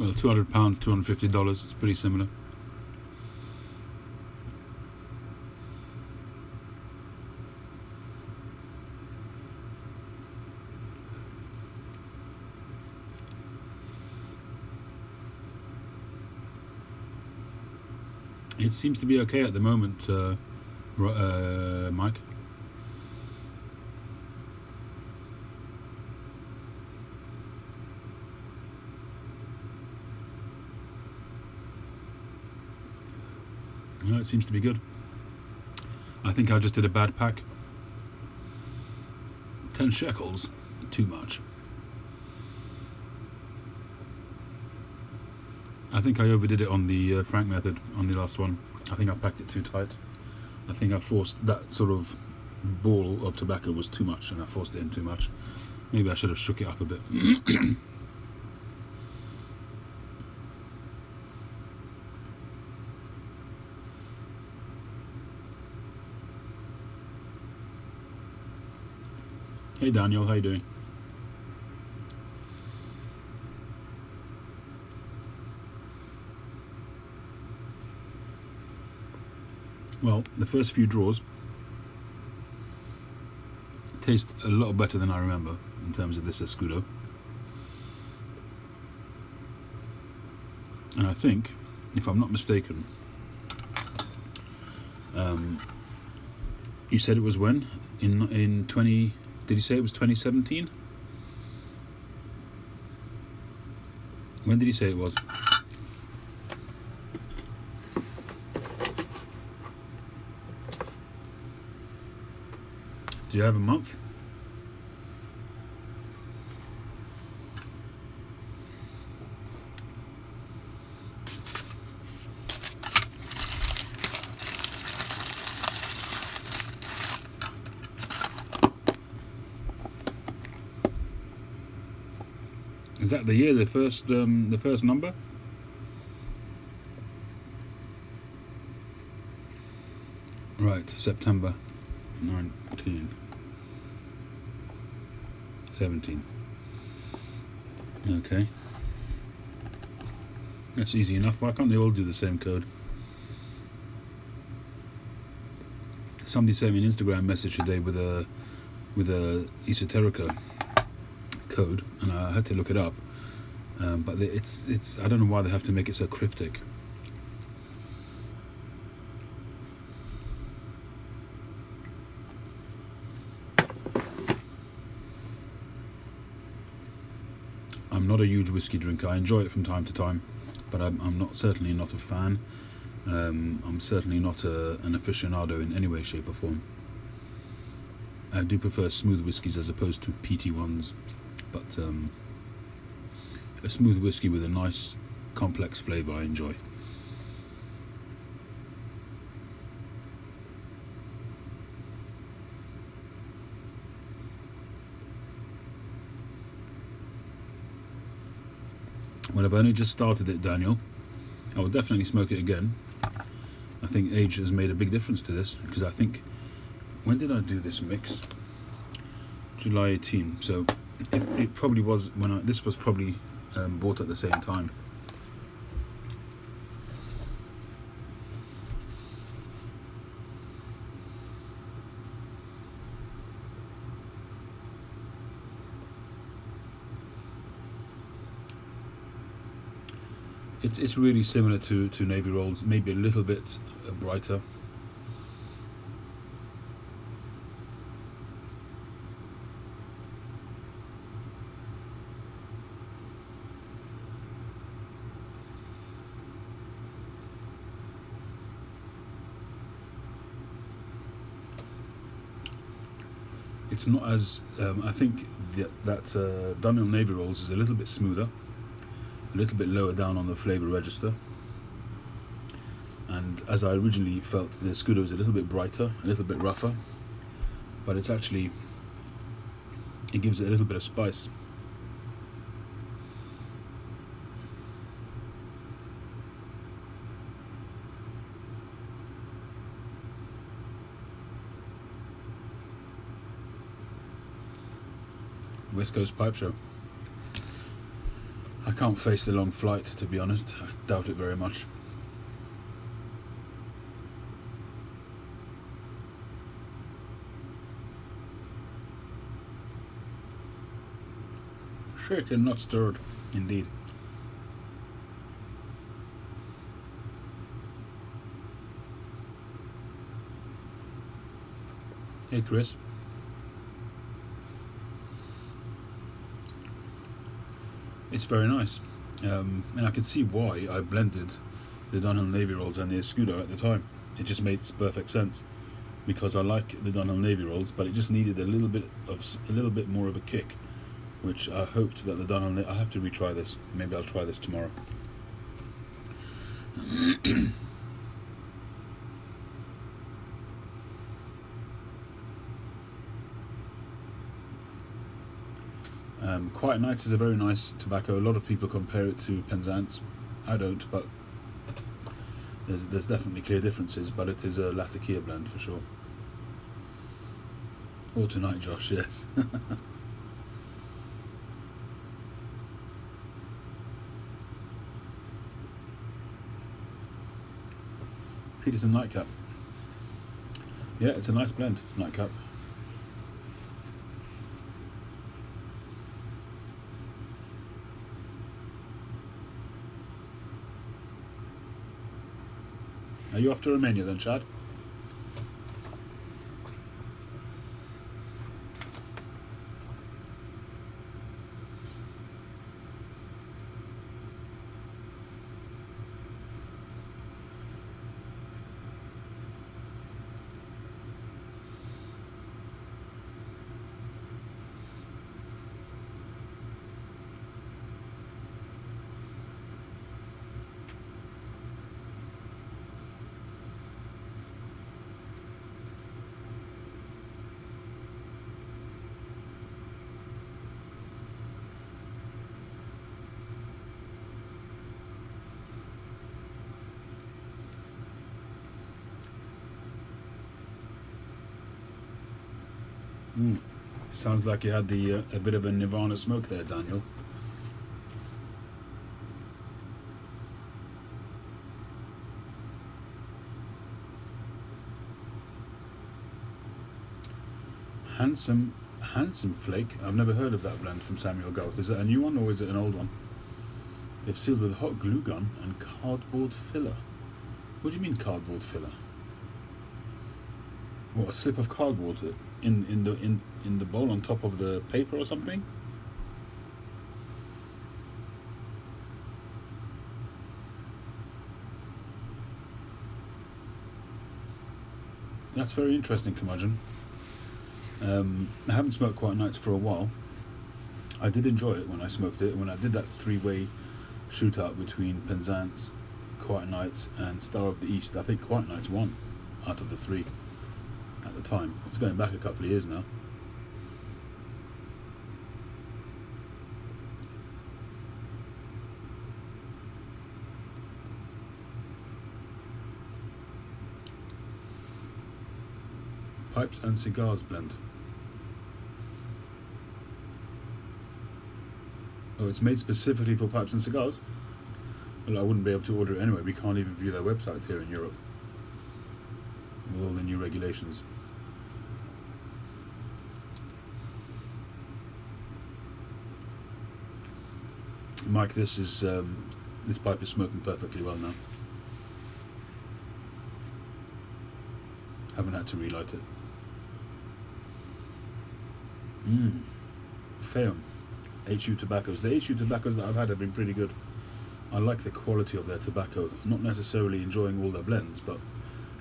Well, £200, $250. It's pretty similar. It seems to be okay at the moment, Mike. No, it seems to be good. I think I just did a bad pack. 10 shekels, too much. I think I overdid it on the Frank method on the last one. I think I packed it too tight. I think I forced that sort of ball of tobacco was too much, and I forced it in too much. Maybe I should have shook it up a bit. Hey Daniel, how you doing? Well, the first few draws taste a lot better than I remember in terms of this Escudo. And I think, if I'm not mistaken, you said it was when? In 20... Did you say it was 2017? When did you say it was? Do you have a month? Is that the year, the first number? Right, September 19, 17. Okay. That's easy enough. Why can't they all do the same code? Somebody sent me an Instagram message today with a Esoterica code, and I had to look it up. But it's I don't know why they have to make it so cryptic. I'm not a huge whiskey drinker. I enjoy it from time to time, but I'm certainly not a fan. I'm certainly not an aficionado in any way, shape or form. I do prefer smooth whiskies as opposed to peaty ones, but a smooth whiskey with a nice complex flavour I enjoy. Well, I've only just started it, Daniel. I will definitely smoke it again. I think age has made a big difference to this, because I think, when did I do this mix? July 18. So it probably was when this was probably bought at the same time. It's really similar to Navy Rolls, maybe a little bit brighter. It's not as I think that Dunhill Navy Rolls is a little bit smoother, a little bit lower down on the flavour register, and as I originally felt, the Escudo is a little bit brighter, a little bit rougher, but it's actually, it gives it a little bit of spice. West Coast Pipe Show. I can't face the long flight, to be honest. I doubt it very much. Shaken, not stirred, indeed. Hey, Chris. It's very nice, and I can see why I blended the Dunhill Navy rolls and the Escudo at the time. It just makes perfect sense, because I like the Dunhill Navy rolls, but it just needed a little bit more of a kick, which I hoped that the Dunhill. I'll have to retry this. Maybe I'll try this tomorrow. Quiet Nights is a very nice tobacco. A lot of people compare it to Penzance. I don't, but there's definitely clear differences, but it is a Latakia blend for sure. Or tonight, Josh, yes. Peterson Nightcap. Yeah, it's a nice blend, Nightcap. Are you off to Romania then, Chad? Sounds like you had a bit of a Nirvana smoke there, Daniel. Handsome Flake. I've never heard of that blend from Samuel Gout. Is it a new one or is it an old one? They've sealed with hot glue gun and cardboard filler. What do you mean cardboard filler? What, a slip of cardboard in the bowl on top of the paper or something? That's very interesting, Curmudgeon. I haven't smoked Quiet Nights for a while. I did enjoy it when I smoked it. When I did that three-way shootout between Penzance, Quiet Nights and Star of the East, I think Quiet Nights won out of the three at the time. It's going back a couple of years now. Pipes and Cigars blend. Oh, it's made specifically for pipes and cigars? Well, I wouldn't be able to order it anyway. We can't even view their website here in Europe with all the new regulations. Mike, this pipe is smoking perfectly well now. Haven't had to relight it. Phaeum. HU tobaccos. The HU tobaccos that I've had have been pretty good. I like the quality of their tobacco. Not necessarily enjoying all their blends, but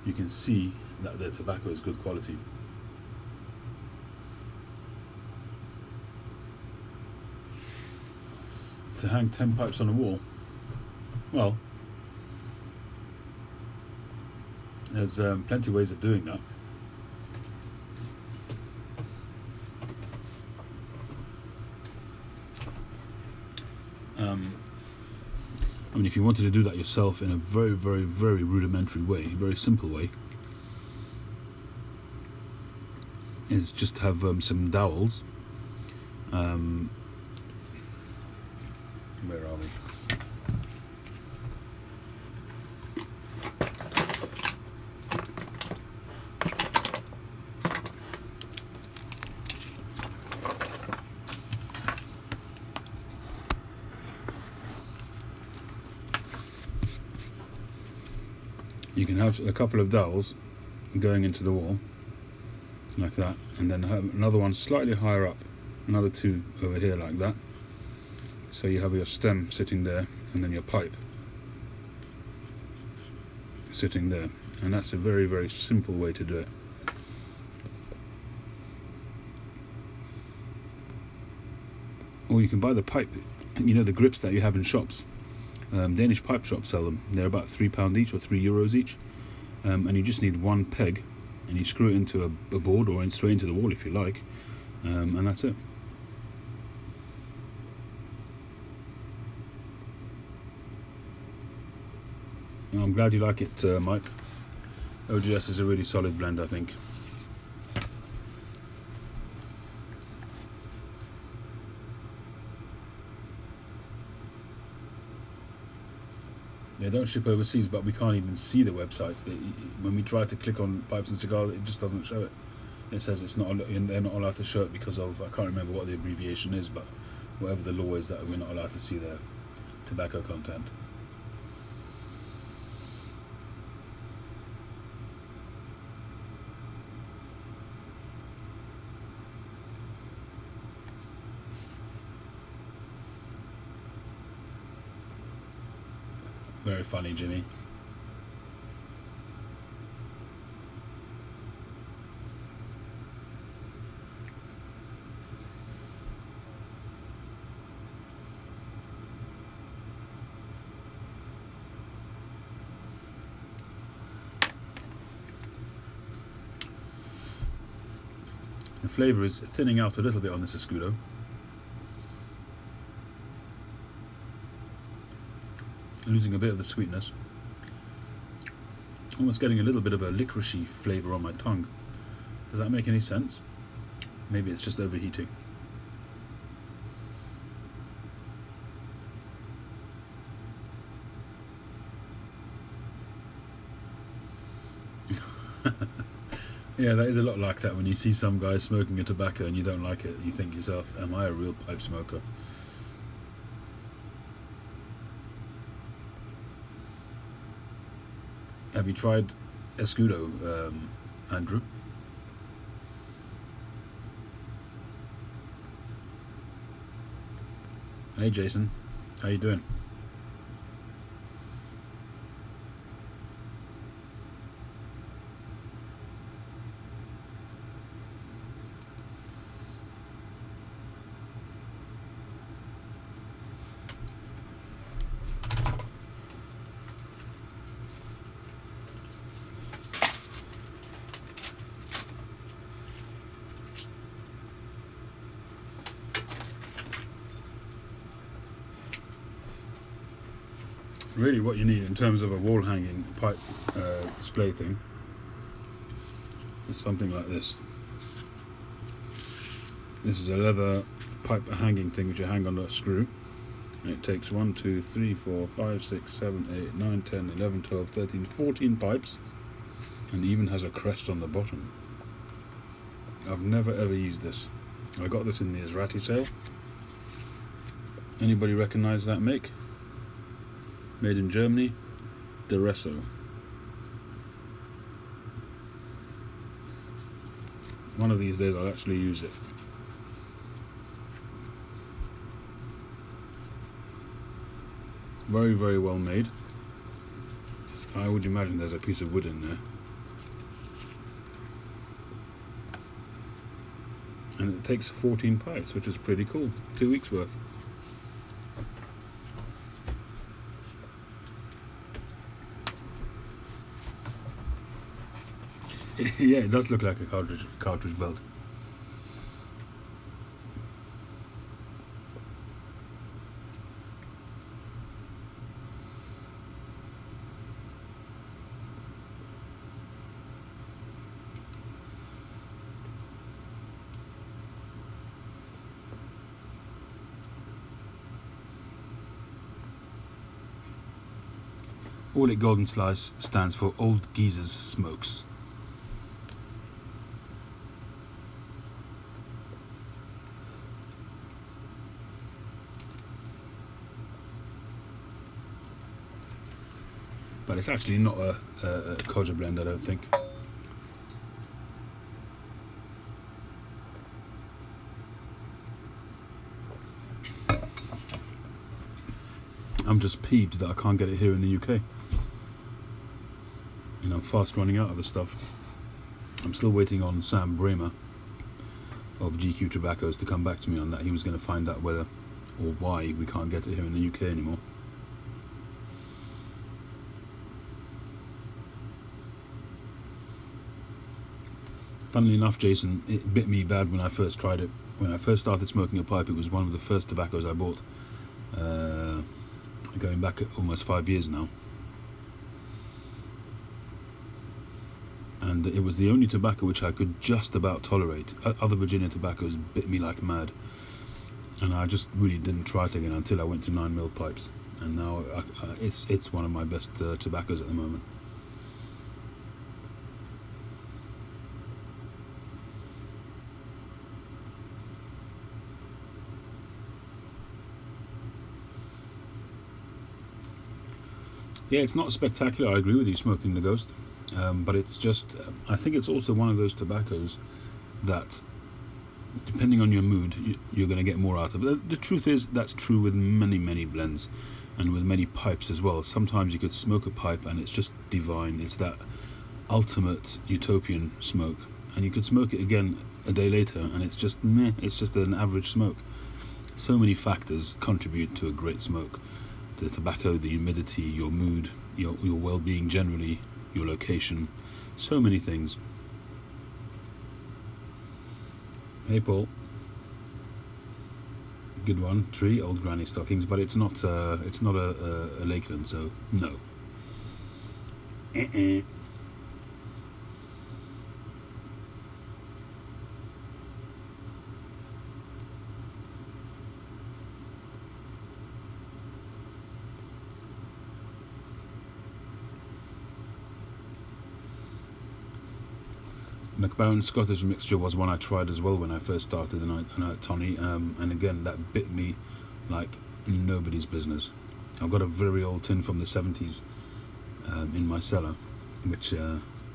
you can see that their tobacco is good quality. To hang 10 pipes on a wall, well, there's plenty of ways of doing that. I mean, if you wanted to do that yourself in a very, very, very rudimentary way, very simple way, is just have some dowels. Where are we? You can have a couple of dowels going into the wall like that, and then have another one slightly higher up, another two over here like that. So you have your stem sitting there and then your pipe sitting there, and that's a very, very simple way to do it. Or you can buy the pipe, you know, the grips that you have in shops. Danish pipe shops sell them. They're about £3 each or €3 each, and you just need one peg, and you screw it into a board or straight into the wall if you like, and that's it. I'm glad you like it, Mike. OGS is a really solid blend, I think. They don't ship overseas, but we can't even see the website. When we try to click on Pipes and Cigars, it just doesn't show it. It says it's not. They're not allowed to show it because of, I can't remember what the abbreviation is, but whatever the law is, that we're not allowed to see their tobacco content. Very funny, Jimmy. The flavour is thinning out a little bit on this Escudo. Losing a bit of the sweetness. Almost getting a little bit of a licoricey flavour on my tongue. Does that make any sense? Maybe it's just overheating. Yeah, that is a lot like that when you see some guy smoking a tobacco and you don't like it. You think to yourself, am I a real pipe smoker? Have you tried Escudo, Andrew? Hey Jason, how you doing? Really what you need in terms of a wall hanging pipe display thing is something like this. This is a leather pipe hanging thing which you hang on a screw, and it takes 1, 2, 3, 4, 5, 6, 7, 8, 9, 10, 11, 12, 13, 14 pipes, and even has a crest on the bottom. I've never ever used this. I got this in the Israti sale. Anybody recognise that make? Made in Germany, Deresso. One of these days I'll actually use it. Very, very well made. I would imagine there's a piece of wood in there. And it takes 14 pipes, which is pretty cool. 2 weeks worth. Yeah, it does look like a cartridge belt. Orlik Golden Slice stands for Old Geezer's Smokes. But it's actually not a Codger blend, I don't think. I'm just peeved that I can't get it here in the UK. And I'm fast running out of the stuff. I'm still waiting on Sam Bramer of GQ Tobaccos to come back to me on that. He was going to find out whether or why we can't get it here in the UK anymore. Funnily enough, Jason, it bit me bad when I first tried it. When I first started smoking a pipe, it was one of the first tobaccos I bought. Going back almost 5 years now. And it was the only tobacco which I could just about tolerate. Other Virginia tobaccos bit me like mad. And I just really didn't try it again until I went to 9mm pipes. And now it's one of my best tobaccos at the moment. Yeah, it's not spectacular, I agree with you, smoking the Ghost. But it's just, I think it's also one of those tobaccos that, depending on your mood, you're going to get more out of it. The truth is, that's true with many, many blends and with many pipes as well. Sometimes you could smoke a pipe and it's just divine. It's that ultimate utopian smoke. And you could smoke it again a day later and it's just meh, it's just an average smoke. So many factors contribute to a great smoke. The tobacco, the humidity, your mood, your well-being generally, your location, so many things. Hey Paul, good one. Tree, old granny stockings, but it's not a Lakeland, so no. McBaron Scottish mixture was one I tried as well when I first started at Tony, and again that bit me like nobody's business. I've got a very old tin from the 70s in my cellar, which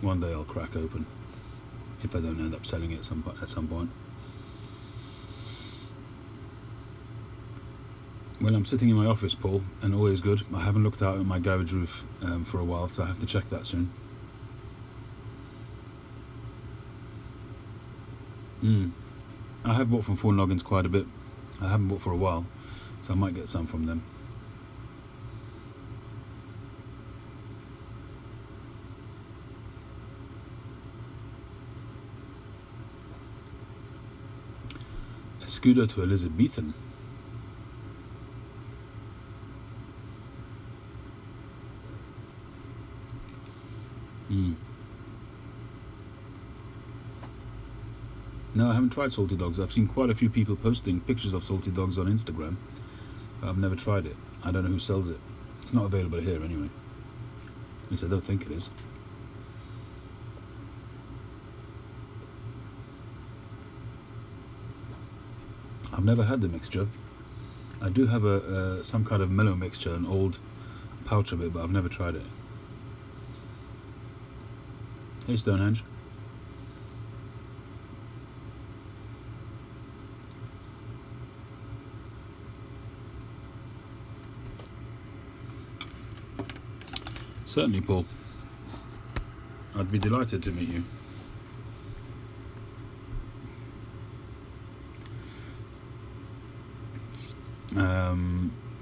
one day I'll crack open if I don't end up selling it at some point. Well, I'm sitting in my office, Paul, and always good. I haven't looked out at my garage roof for a while, so I have to check that soon. I have bought from Four Noggins quite a bit. I haven't bought for a while, so I might get some from them. Escudo to Elizabethan. No, I haven't tried Salty Dogs. I've seen quite a few people posting pictures of Salty Dogs on Instagram, but I've never tried it. I don't know who sells it. It's not available here anyway. At least I don't think it is. I've never had the mixture. I do have some kind of mellow mixture, an old pouch of it, but I've never tried it. Hey Stonehenge. Certainly, Paul. I'd be delighted to meet you.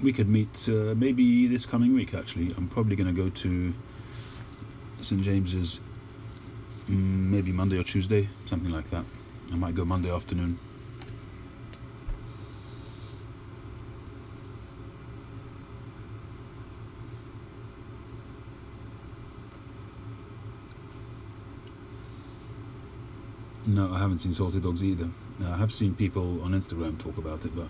We could meet maybe this coming week, actually. I'm probably going to go to St. James's maybe Monday or Tuesday, something like that. I might go Monday afternoon. No, I haven't seen Salty Dogs either. I have seen people on Instagram talk about it, but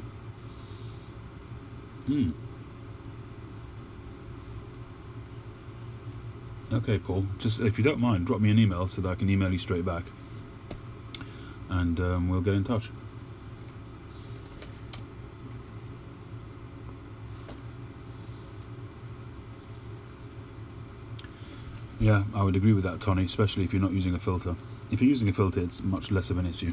Okay, Paul. Just if you don't mind, drop me an email so that I can email you straight back, and we'll get in touch. Yeah, I would agree with that, Tony, especially if you're not using a filter. If you're using a filter, it's much less of an issue.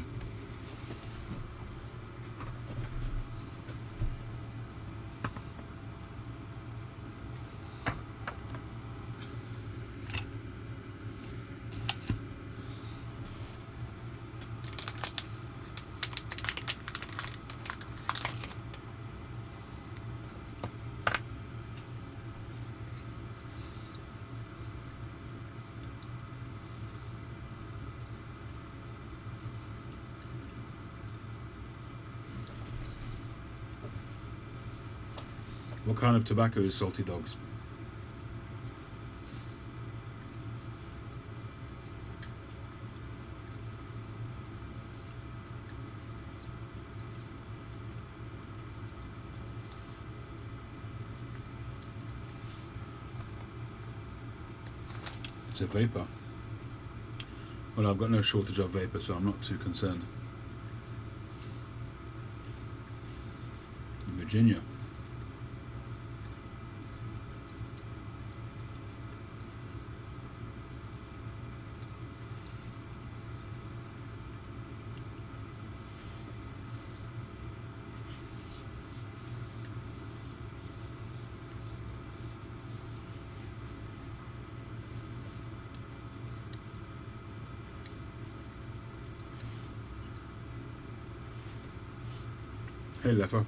What kind of tobacco is Salty Dogs? It's a vapor. Well, I've got no shortage of vapor, so I'm not too concerned. Virginia. Hey Leffer.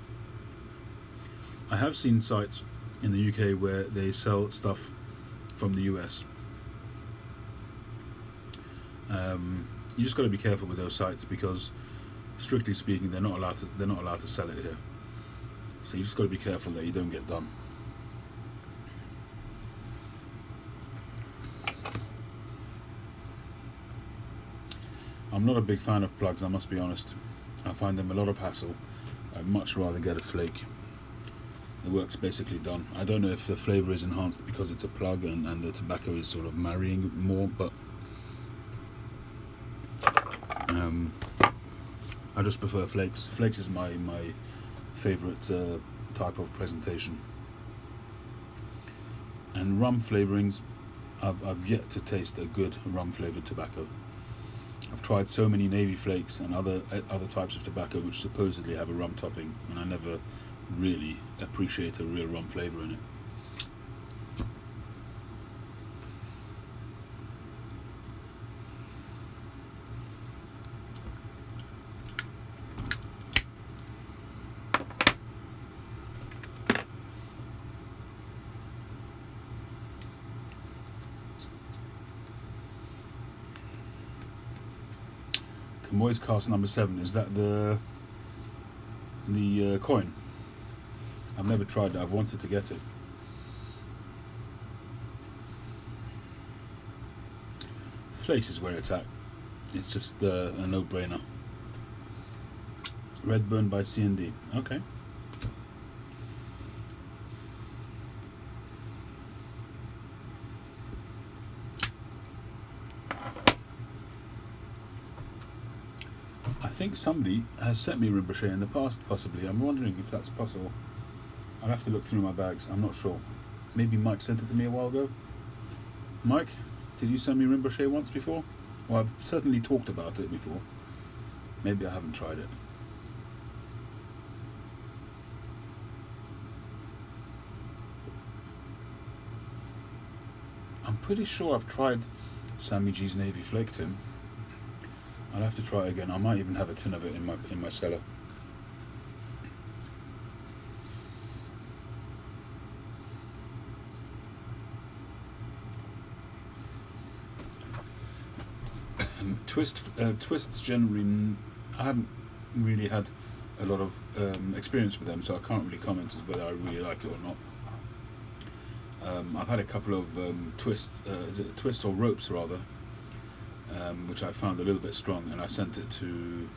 I have seen sites in the UK where they sell stuff from the US. You just got to be careful with those sites because, strictly speaking, they're not allowed to sell it here. So you just got to be careful that you don't get done. I'm not a big fan of plugs, I must be honest. I find them a lot of hassle. I'd much rather get a flake. The work's basically done. I don't know if the flavour is enhanced because it's a plug and the tobacco is sort of marrying more, but I just prefer flakes. Flakes is my favourite type of presentation. And rum flavourings, I've yet to taste a good rum flavoured tobacco. I've tried so many Navy Flakes and other types of tobacco which supposedly have a rum topping, and I never really appreciate a real rum flavour in it. Moy's Cast number 7, is that the coin? I've never tried it, I've wanted to get it. Flakes is where it's at. It's just a no-brainer. Redburn by C&D. Okay. I think somebody has sent me Rinpoche in the past, possibly. I'm wondering if that's possible. I'll have to look through my bags, I'm not sure. Maybe Mike sent it to me a while ago. Mike, did you send me Rinpoche once before? Well, I've certainly talked about it before. Maybe I haven't tried it. I'm pretty sure I've tried Sammy G's Navy Flake Tin. I'll have to try it again. I might even have a tin of it in my cellar. Twists generally, I haven't really had a lot of experience with them, so I can't really comment as whether I really like it or not. I've had a couple of twists or ropes rather, which I found a little bit strong, and I sent it to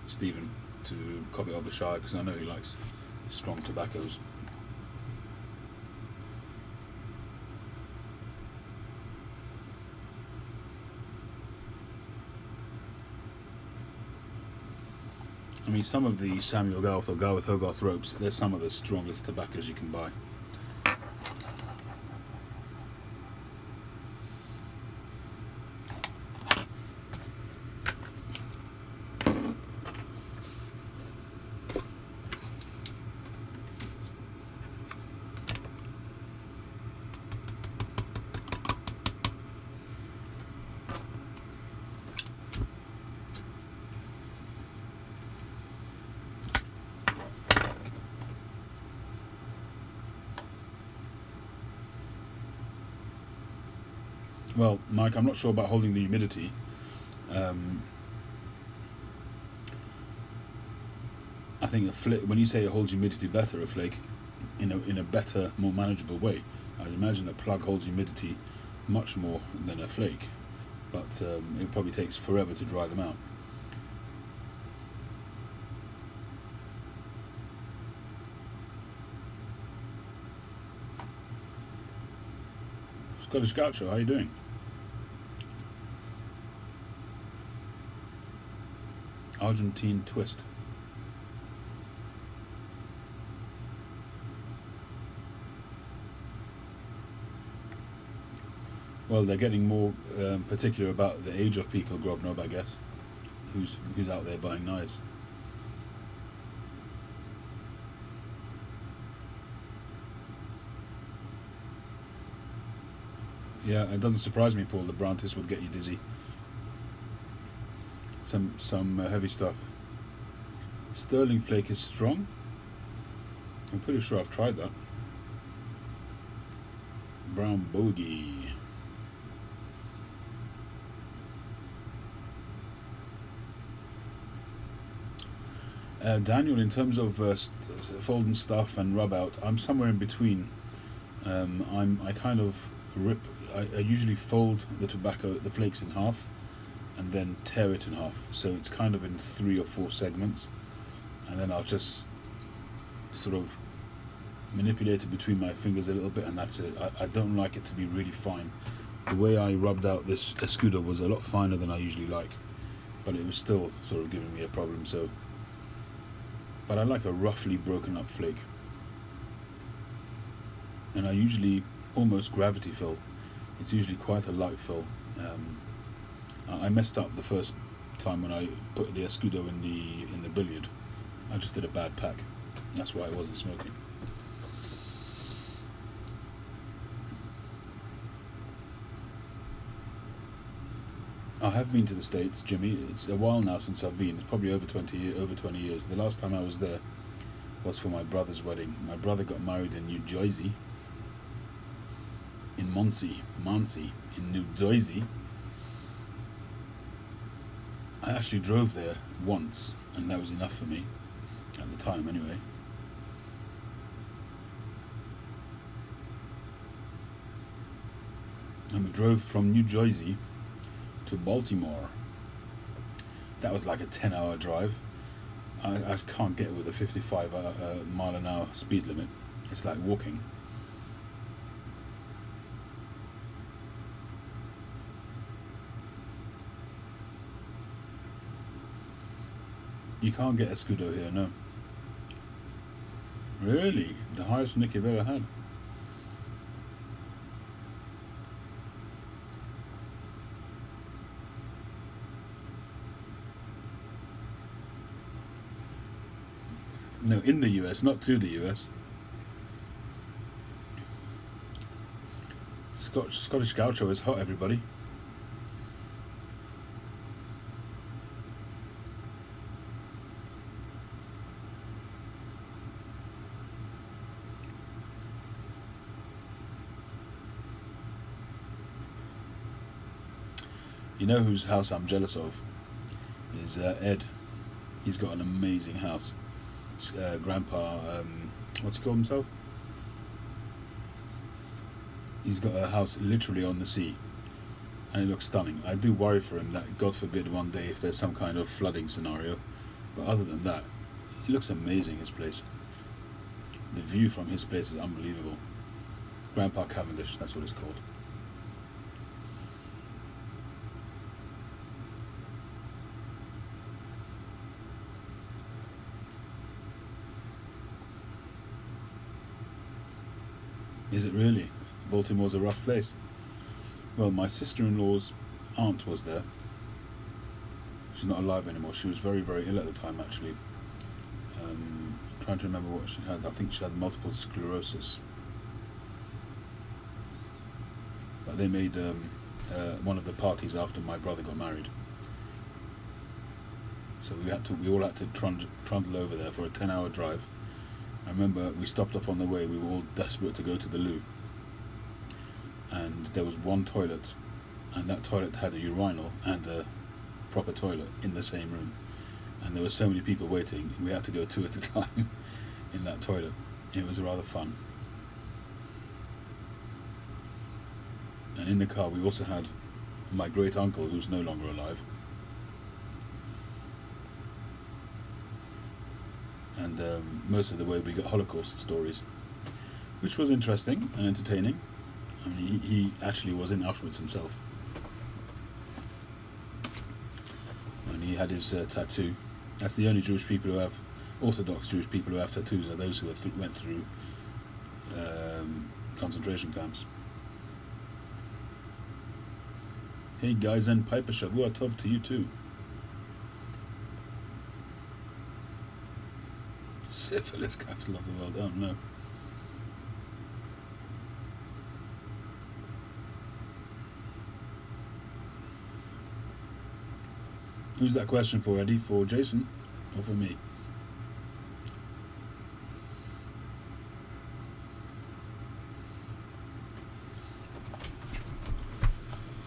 Stephen to Cobbett of the Shire because I know he likes strong tobaccos. I mean, some of the Samuel Garth or Garth Hogarth ropes, they're some of the strongest tobaccos you can buy. Well, Mike, I'm not sure about holding the humidity. I think when you say it holds humidity better, a flake, in a better, more manageable way, I'd imagine a plug holds humidity much more than a flake, but it probably takes forever to dry them out. Scottish Gaucho, how are you doing? Argentine twist. Well, they're getting more particular about the age of people, Grobnob, I guess. Who's out there buying knives? Yeah, it doesn't surprise me, Paul. The Brantis would get you dizzy. Some heavy stuff. Sterling flake is strong. I'm pretty sure I've tried that. Brown bogey. Daniel, in terms of folding stuff and rub out, I'm somewhere in between. I kind of rip. I usually fold the flakes in half, and then tear it in half. So it's kind of in 3 or 4 segments, and then I'll just sort of manipulate it between my fingers a little bit, and that's it. I don't like it to be really fine. The way I rubbed out this Escudo was a lot finer than I usually like, but it was still sort of giving me a problem. But I like a roughly broken up flake, and I usually almost gravity fill. It's usually quite a light fill. I messed up the first time when I put the Escudo in the billiard. I just did a bad pack. That's why I wasn't smoking. I have been to the States, Jimmy. It's a while now since I've been. It's probably over 20 years. The last time I was there was for my brother's wedding. My brother got married in New Jersey, in Muncie, in New Jersey. I actually drove there once, and that was enough for me, at the time anyway. And we drove from New Jersey to Baltimore. That was like a 10-hour drive. I can't get with a 55 mile an hour speed limit. It's like walking. You can't get Escudo here, no. Really? The highest nick you've ever had? No, in the US, not to the US. Scottish Gaucho is hot, everybody. You know whose house I'm jealous of? Is Ed. He's got an amazing house. Grandpa, what's he called himself? He's got a house literally on the sea, and it looks stunning. I do worry for him that, God forbid, one day if there's some kind of flooding scenario, but other than that, it looks amazing, his place. The view from his place is unbelievable. Grandpa Cavendish, that's what it's called. Is it really? Baltimore's a rough place. Well, my sister-in-law's aunt was there. She's not alive anymore. She was very, very ill at the time, actually. Trying to remember what she had. I think she had multiple sclerosis. But they made one of the parties after my brother got married. So we all had to trundle over there for a 10-hour drive. I remember we stopped off on the way. We were all desperate to go to the loo. And there was one toilet, and that toilet had a urinal and a proper toilet in the same room. And there were so many people waiting, we had to go two at a time in that toilet. It was rather fun. And in the car we also had my great uncle, who's no longer alive. And most of the way we got Holocaust stories, which was interesting and entertaining. I mean, he actually was in Auschwitz himself. And he had his tattoo. That's the only Jewish people who have, Orthodox Jewish people who have tattoos, are those who went through concentration camps. Hey guys, and Piper Shavua Tov to you too. Syphilis, capital of the world, oh no. Who's that question for, Eddie? For Jason or for me?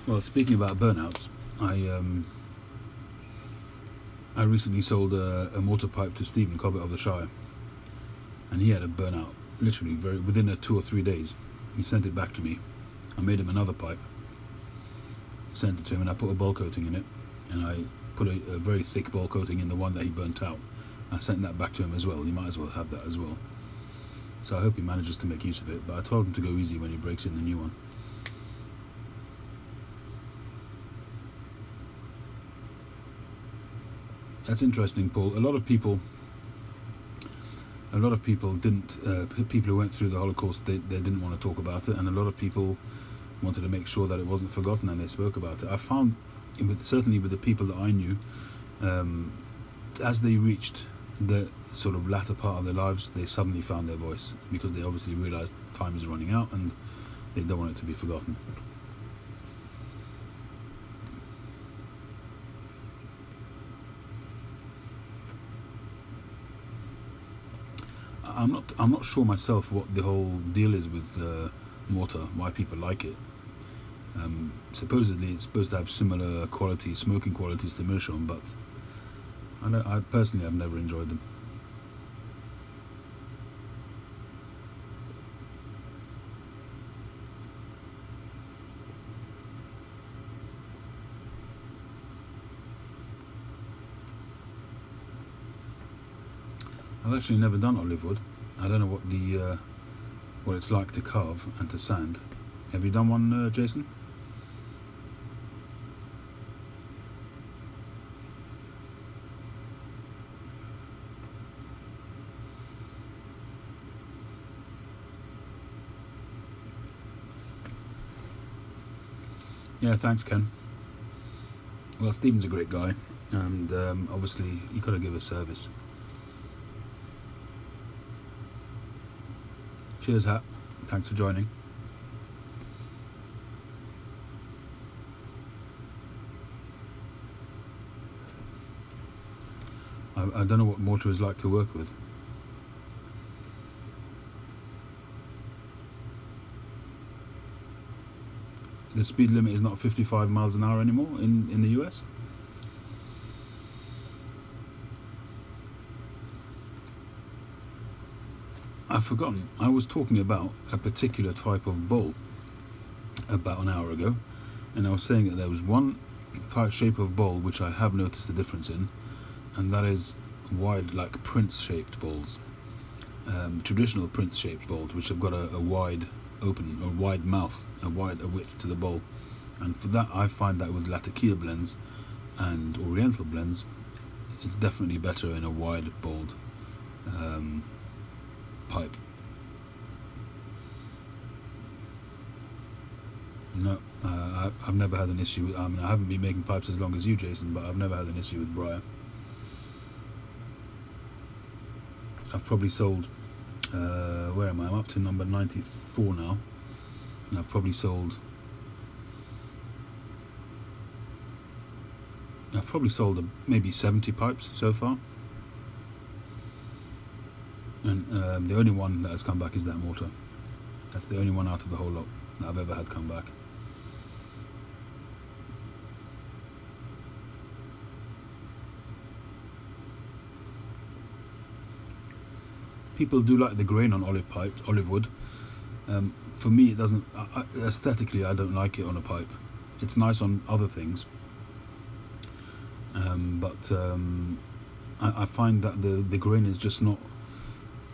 Well, speaking about burnouts, I recently sold a mortar pipe to Stephen Cobbett of the Shire, and he had a burnout literally within 2 or 3 days. He sent it back to me. I made him another pipe, sent it to him, and I put a ball coating in it, and I put a very thick ball coating in the one that he burnt out. I sent that back to him as well. He might as well have that as well. So I hope he manages to make use of it, but I told him to go easy when he breaks in the new one. That's interesting, Paul. A lot of people didn't. People who went through the Holocaust, they didn't want to talk about it, and a lot of people wanted to make sure that it wasn't forgotten, and they spoke about it. I found, certainly with the people that I knew, as they reached the sort of latter part of their lives, they suddenly found their voice, because they obviously realised time is running out, and they don't want it to be forgotten. I'm not sure myself what the whole deal is with mortar, why people like it. Supposedly it's supposed to have similar smoking qualities to Meerschaum, but I personally have never enjoyed them. I've actually never done olive wood. I don't know what it's like to carve and to sand. Have you done one, Jason? Yeah, thanks, Ken. Well, Stephen's a great guy, and obviously you've got to give a service. Cheers, Hat. Thanks for joining. I don't know what mortar is like to work with. The speed limit is not 55 miles an hour anymore in the US? I've forgotten. I was talking about a particular type of bowl about an hour ago, and I was saying that there was one type shape of bowl which I have noticed a difference in, and that is wide, like prince-shaped bowls, traditional prince-shaped bowls, which have got a wide open, a wide mouth, a width to the bowl. And for that, I find that with Latakia blends and Oriental blends, it's definitely better in a wide bowled pipe. No, I've never had an issue with. I mean, I haven't been making pipes as long as you, Jason, but I've never had an issue with briar. I've probably sold. Where am I? I'm up to number 94 now, and I've probably sold. Maybe 70 pipes so far, and the only one that has come back is that mortar. That's the only one out of the whole lot that I've ever had come back. People do like the grain on olive wood. For me, it doesn't. Aesthetically, I don't like it on a pipe. It's nice on other things, but I find that the grain is just not.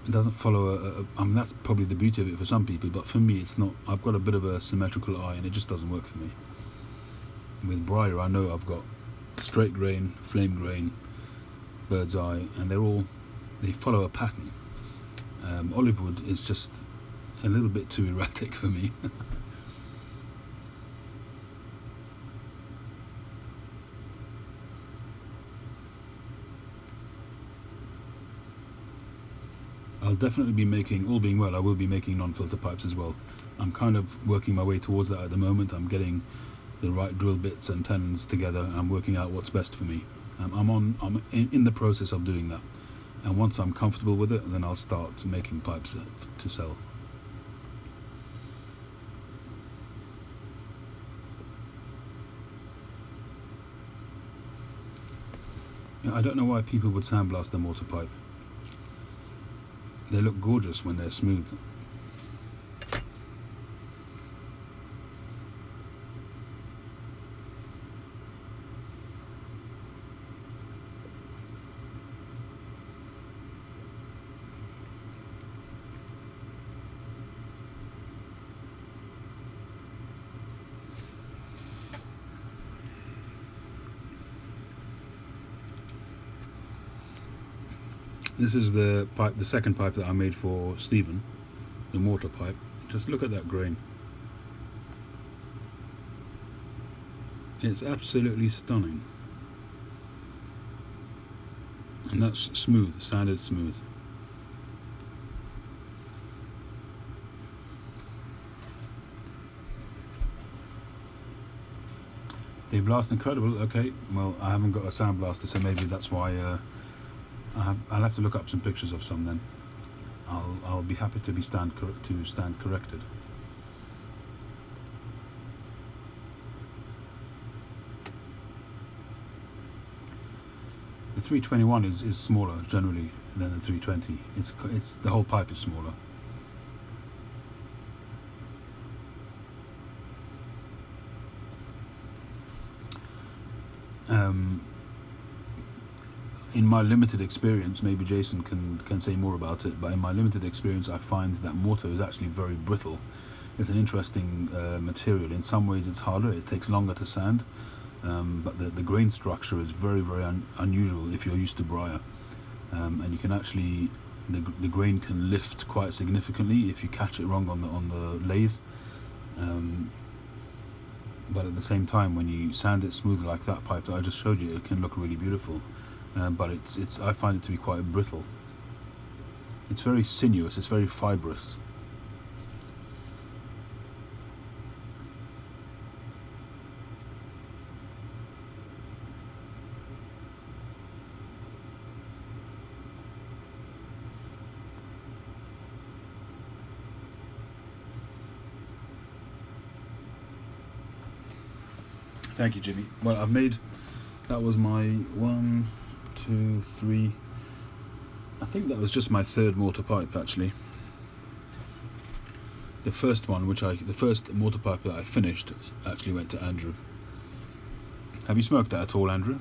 It doesn't follow I mean, that's probably the beauty of it for some people, but for me, it's not. I've got a bit of a symmetrical eye, and it just doesn't work for me. With briar, I know I've got straight grain, flame grain, bird's eye, and they follow a pattern. Olive wood is just a little bit too erratic for me. I'll definitely be making, all being well, I will be making non-filter pipes as well. I'm kind of working my way towards that at the moment. I'm getting the right drill bits and tenons together, and I'm working out what's best for me. I'm in the process of doing that, and once I'm comfortable with it, then I'll start making pipes to sell. I don't know why people would sandblast a mortar pipe. They look gorgeous when they're smooth. This is the pipe, the second pipe that I made for Stephen, the mortar pipe. Just look at that grain. It's absolutely stunning. And that's smooth, sanded smooth. They blast incredible. Okay, well, I haven't got a sound blaster, so maybe that's why. I'll have to look up some pictures of some then. I'll be happy to stand corrected. The 321 is smaller generally than the 320. It's the whole pipe is smaller. In my limited experience, maybe Jason can say more about it, but in my limited experience, I find that mortar is actually very brittle. It's an interesting material. In some ways it's harder, it takes longer to sand, but the grain structure is very, very unusual if you're used to briar. And you can actually, the grain can lift quite significantly if you catch it wrong on the lathe. But at the same time, when you sand it smooth like that pipe that I just showed you, it can look really beautiful. But I find it to be quite brittle. It's very sinuous, it's very fibrous. Thank you, Jimmy. Well, that was my 1, 2, 3. I think that was just my third mortar pipe actually. The first mortar pipe that I finished actually went to Andrew. Have you smoked that at all, Andrew?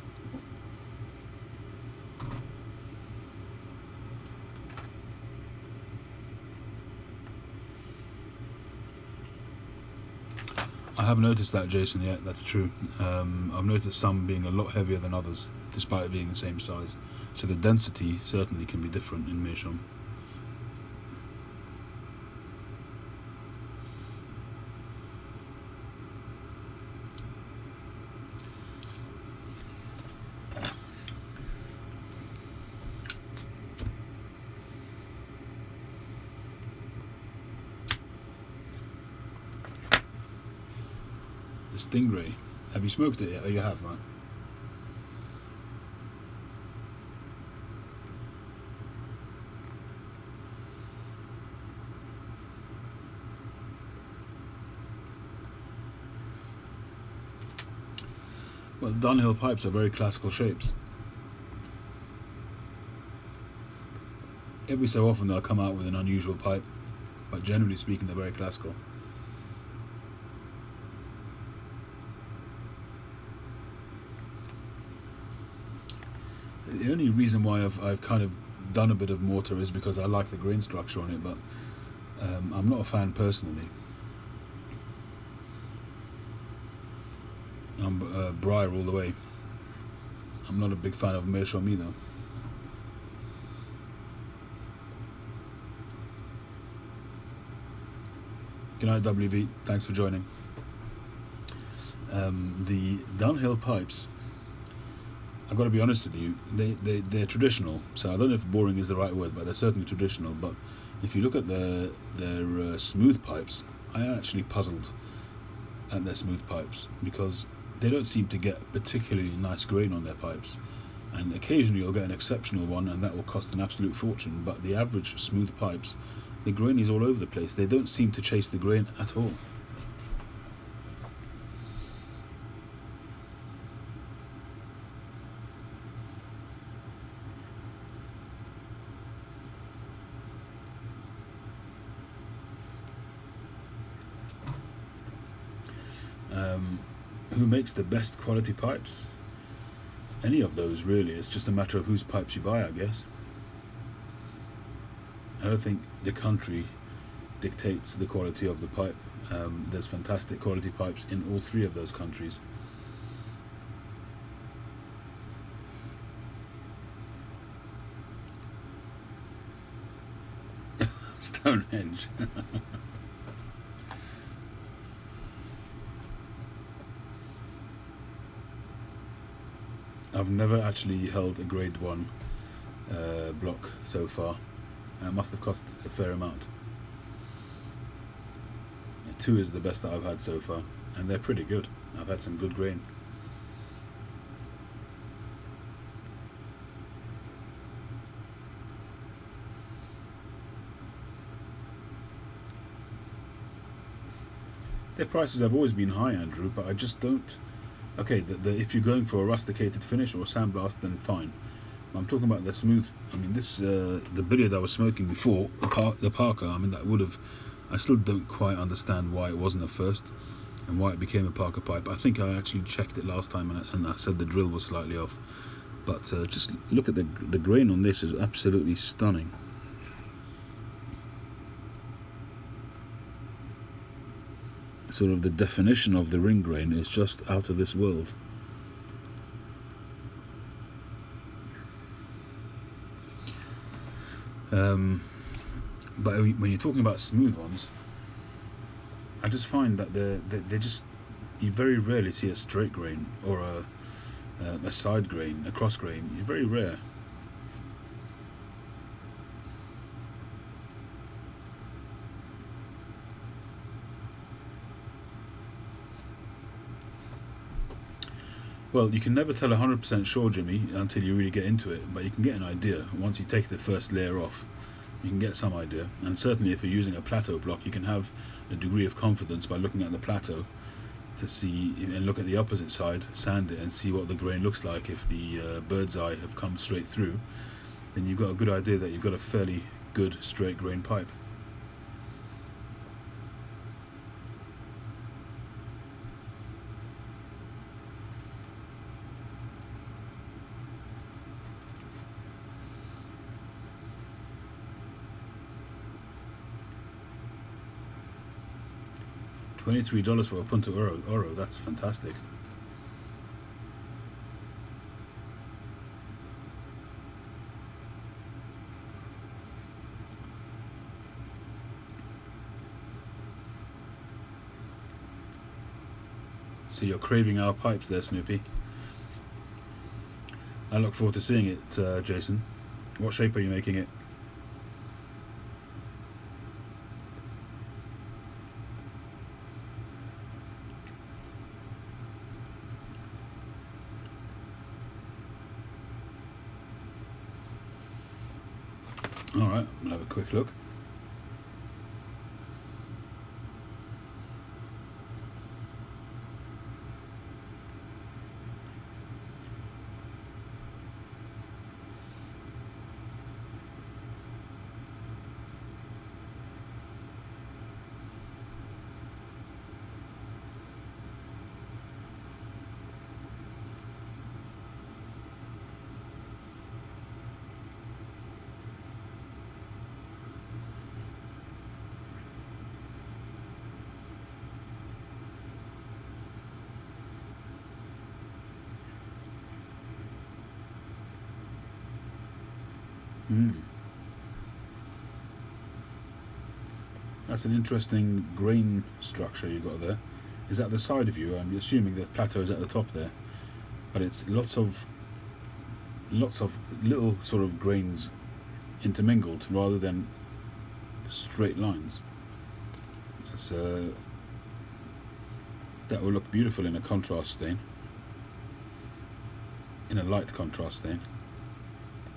I have noticed that, Jason. Yeah, that's true. I've noticed some being a lot heavier than others, despite being the same size. So the density certainly can be different in Meerschaum. The Stingray. Have you smoked it yet? Oh, you have, right? Well, the Dunhill pipes are very classical shapes. Every so often they'll come out with an unusual pipe, but generally speaking they're very classical. The only reason why I've kind of done a bit of mortar is because I like the grain structure on it, but I'm not a fan personally. I'm Briar all the way. I'm not a big fan of Meerschaum either. Good night, WV. Thanks for joining. The Dunhill pipes, I've got to be honest with you, they're traditional. So I don't know if boring is the right word, but they're certainly traditional. But if you look at their smooth pipes, I am actually puzzled at their smooth pipes because they don't seem to get particularly nice grain on their pipes. And occasionally you'll get an exceptional one, and that will cost an absolute fortune. But the average smooth pipes, the grain is all over the place. They don't seem to chase the grain at all. Who makes the best quality pipes? Any of those, really. It's just a matter of whose pipes you buy, I guess. I don't think the country dictates the quality of the pipe. There's fantastic quality pipes in all three of those countries. Stonehenge. I've never actually held a grade 1 block so far. It must have cost a fair amount. 2 is the best that I've had so far, and they're pretty good. I've had some good grain. Their prices have always been high, Andrew, but I just don't... Okay, if you're going for a rusticated finish or a sandblast, then fine. I'm talking about the smooth. I mean, this the billiard I was smoking before, the Parker. I mean, that would have. I still don't quite understand why it wasn't a first, and why it became a Parker pipe. I think I actually checked it last time, and I said the drill was slightly off. But just look at the grain on this is absolutely stunning. Sort of the definition of the ring grain is just out of this world. But when you're talking about smooth ones, I just find that they just, you very rarely see a straight grain or a side grain, a cross grain. You're very rare. Well, you can never tell 100% sure, Jimmy, until you really get into it, but you can get an idea. Once you take the first layer off, you can get some idea. And certainly if you're using a plateau block, you can have a degree of confidence by looking at the plateau to see, and look at the opposite side, sand it, and see what the grain looks like. If the bird's eye have come straight through, then you've got a good idea that you've got a fairly good straight grain pipe. $23 for a Punta Oro, that's fantastic. So you're craving our pipes there, Snoopy. I look forward to seeing it, Jason. What shape are you making it? Alright, we'll have a quick look. That's an interesting grain structure you got there. Is that the side of you? I'm assuming the plateau is at the top there, but it's lots of little sort of grains intermingled rather than straight lines. That's that will look beautiful in a contrast stain, in a light contrast stain.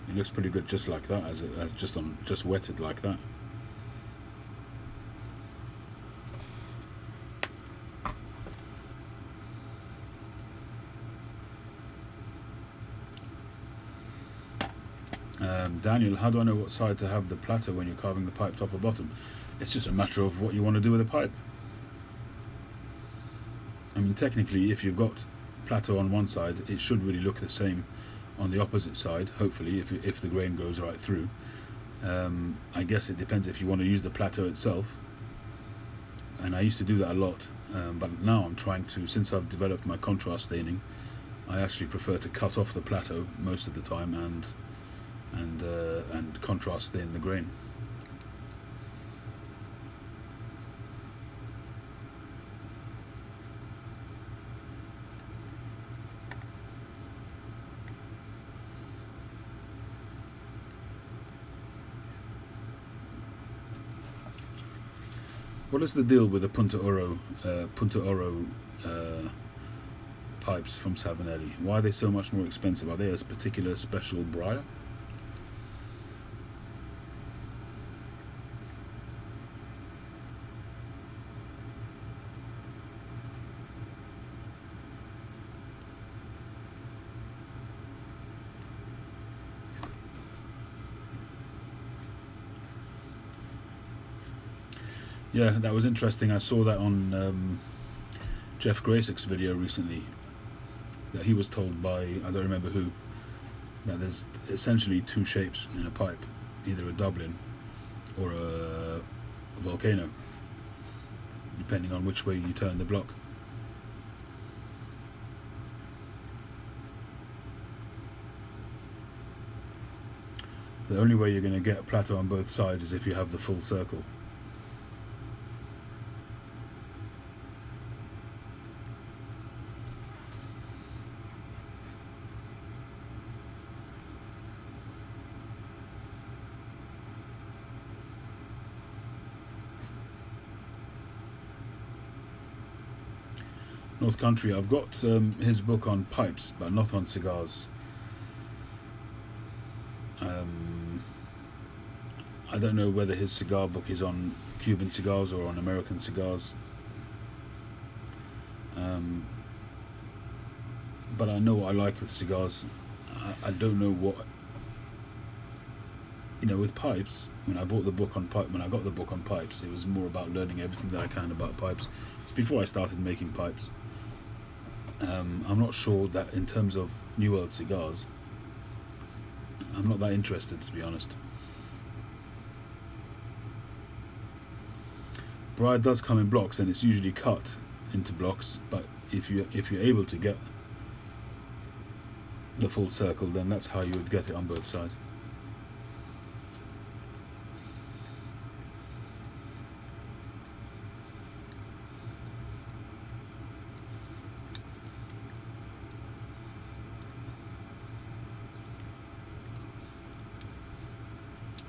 It looks pretty good just like that, as just wetted like that. Daniel, how do I know what side to have the plateau when you're carving the pipe, top or bottom? It's just a matter of what you want to do with the pipe. I mean, technically, if you've got plateau on one side, it should really look the same on the opposite side, hopefully, if the grain goes right through. I guess it depends if you want to use the plateau itself, and I used to do that a lot, but now I'm trying to, since I've developed my contrast staining, I actually prefer to cut off the plateau most of the time and contrast stain the grain. What is the deal with the Punta Oro pipes from Savinelli? Why are they so much more expensive? Are they a particular special briar? Yeah, that was interesting. I saw that on Jeff Graysock's video recently, that he was told by, I don't remember who, that there's essentially two shapes in a pipe, either a Dublin or a volcano, depending on which way you turn the block. The only way you're going to get a plateau on both sides is if you have the full circle. North Country, I've got his book on pipes, but not on cigars. I don't know whether his cigar book is on Cuban cigars or on American cigars. But I know what I like with cigars. I don't know what, with pipes. When I got the book on pipes, it was more about learning everything that I can about pipes. It's before I started making pipes. I'm not sure that in terms of New World cigars, I'm not that interested, to be honest. Briar does come in blocks, and it's usually cut into blocks, but if you're able to get the full circle, then that's how you would get it on both sides.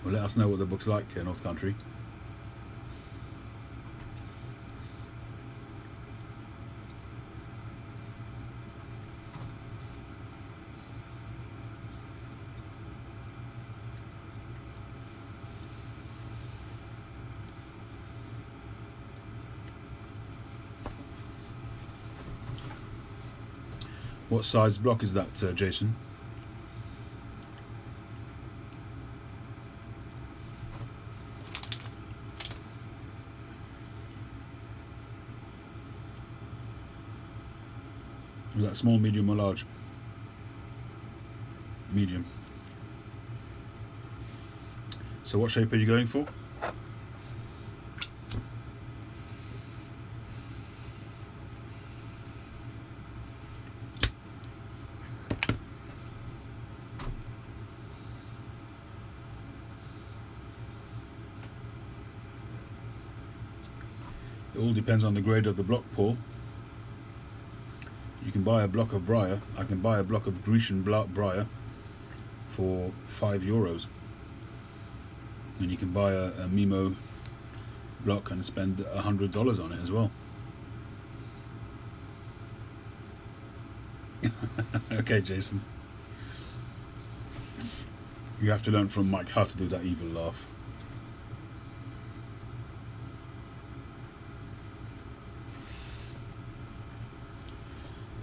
Well, let us know what the book's like here, North Country. What size block is that, Jason? Is that small, medium or large? Medium. So what shape are you going for? It all depends on the grade of the block, Paul. You can buy a block of briar. I can buy a block of Grecian briar for €5, and you can buy a Mimo block and spend $100 on it as well. Okay, Jason. You have to learn from Mike how to do that evil laugh.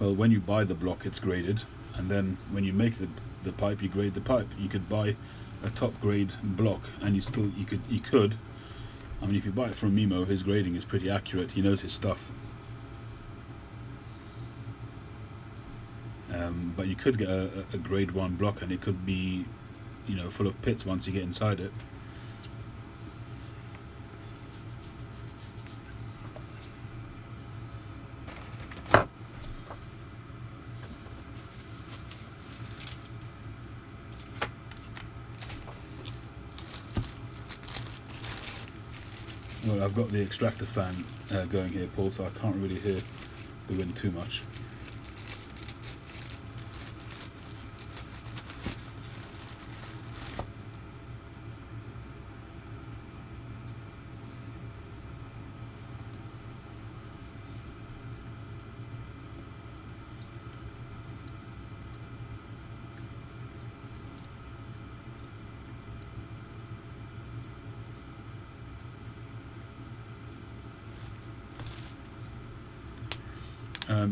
Well, when you buy the block, it's graded, and then when you make the pipe, you grade the pipe. You could buy a top grade block, and you could. I mean, if you buy it from Mimo, his grading is pretty accurate. He knows his stuff. But you could get a grade 1 block, and it could be, full of pits once you get inside it. Well, I've got the extractor fan going here, Paul, so I can't really hear the wind too much.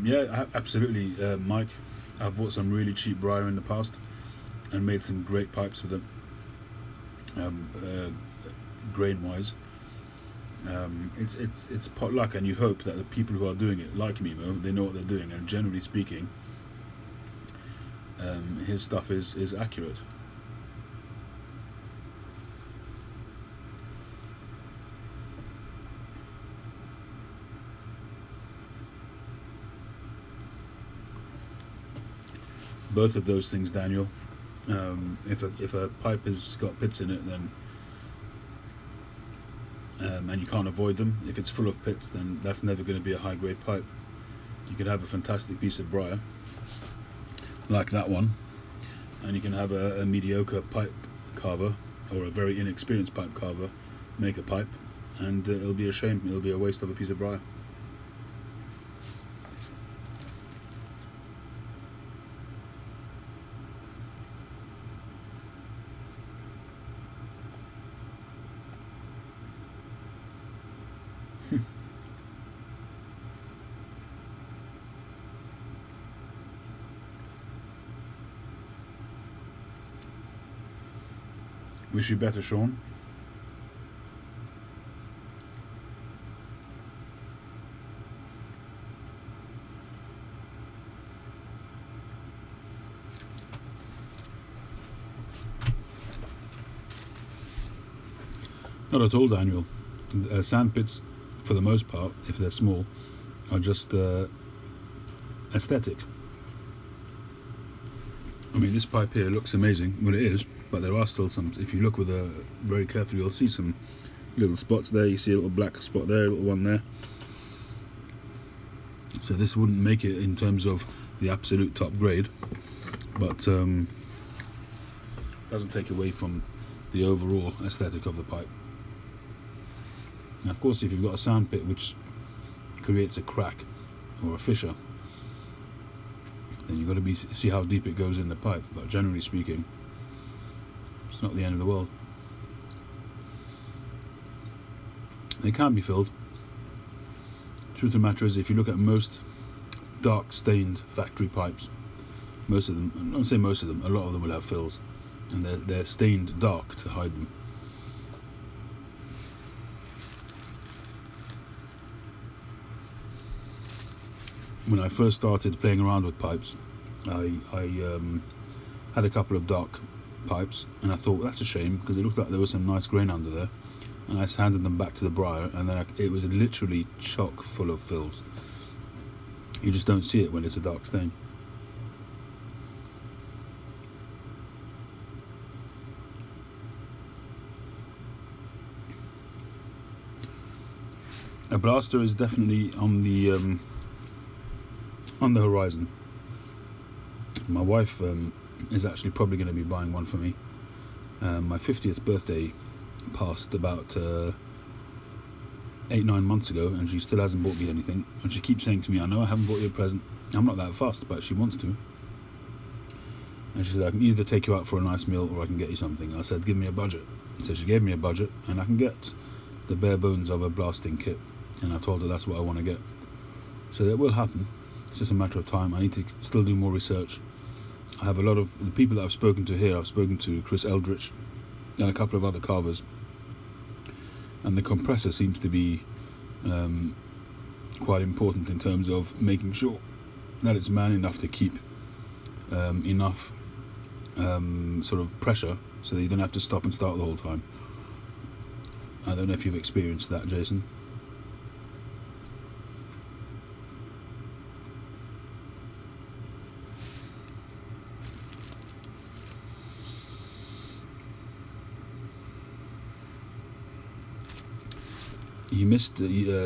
Yeah, absolutely, Mike. I've bought some really cheap briar in the past and made some great pipes with them, grain-wise. It's pot luck, and you hope that the people who are doing it, like Mimo, they know what they're doing, and generally speaking, his stuff is accurate. Both of those things, Daniel. If a pipe has got pits in it, then and you can't avoid them, if it's full of pits, then that's never going to be a high grade pipe. You could have a fantastic piece of briar like that one, and you can have a mediocre pipe carver or a very inexperienced pipe carver make a pipe, and it'll be a shame. It'll be a waste of a piece of briar. Wish you better, Sean. Not at all, Daniel. Sand pits, for the most part, if they're small, are just aesthetic. I mean, this pipe here looks amazing. Well, it is, but there are still some. If you look with very carefully, you'll see some little spots there. You see a little black spot there, a little one there. So this wouldn't make it in terms of the absolute top grade, but doesn't take away from the overall aesthetic of the pipe. And of course, if you've got a sand pit which creates a crack or a fissure, then you've got to see how deep it goes in the pipe. But generally speaking, it's not the end of the world. They can be filled. Truth of the matter is, if you look at most dark stained factory pipes, Most of them, I don't say most of them, a lot of them will have fills, and they're stained dark to hide them. When I first started playing around with pipes, I had a couple of dark pipes, and I thought that's a shame because it looked like there was some nice grain under there, and I handed them back to the briar, and then it was literally chock full of fills. You just don't see it when it's a dark stain. A blaster is definitely on the horizon. My wife is actually probably going to be buying one for me. My 50th birthday passed about 8-9 months ago, and she still hasn't bought me anything. And she keeps saying to me, "I know I haven't bought you a present." I'm not that fast, but she wants to. And she said, "I can either take you out for a nice meal or I can get you something." I said, "Give me a budget." So she gave me a budget, and I can get the bare bones of a blasting kit. And I told her that's what I want to get. So that will happen. It's just a matter of time. I need to still do more research. I have a lot of the people that I've spoken to here. I've spoken to Chris Eldridge and a couple of other carvers. And the compressor seems to be quite important in terms of making sure that it's man enough to keep enough sort of pressure so that you don't have to stop and start the whole time. I don't know if you've experienced that, Jason.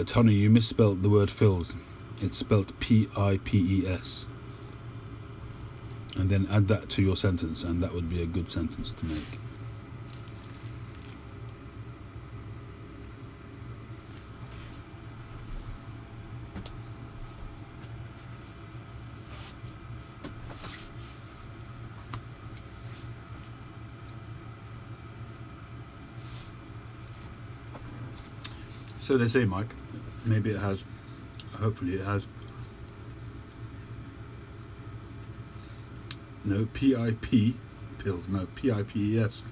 Tony, you misspelled the word fills. It's spelled P-I-P-E-S. And then add that to your sentence, and that would be a good sentence to make. So they say, Mike. Maybe it has. Hopefully it has. No, P-I-P pills. No, P-I-P-E-S.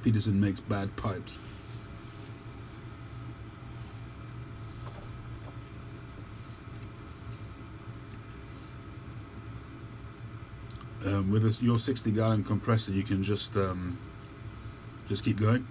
Peterson makes bad pipes. With your 60-gallon compressor, you can just keep going.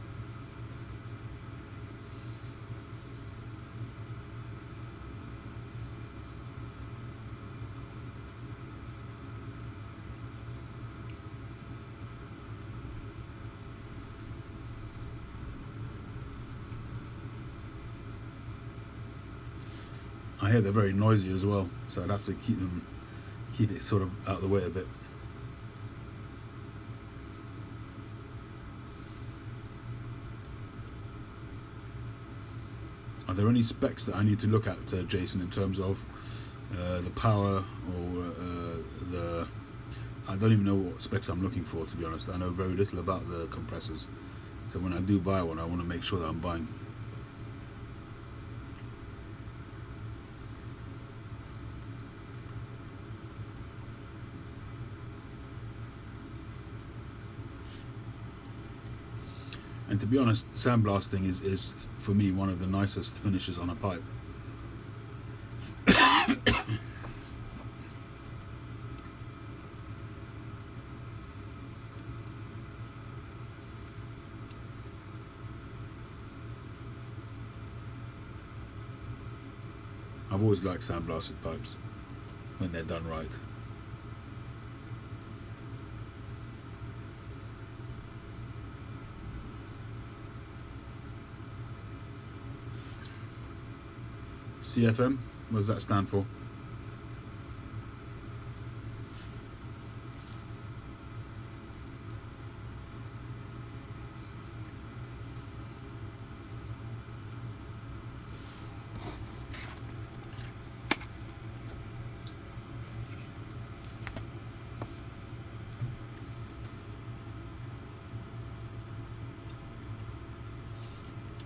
I hear they're very noisy as well, so I'd have to keep it sort of out of the way a bit. Are there any specs that I need to look at, Jason, in terms of the power or the... I don't even know what specs I'm looking for, to be honest. I know very little about the compressors. So when I do buy one, I want to make sure that I'm buying. And to be honest, sandblasting is for me one of the nicest finishes on a pipe. I've always liked sandblasted pipes when they're done right. CFM, what does that stand for?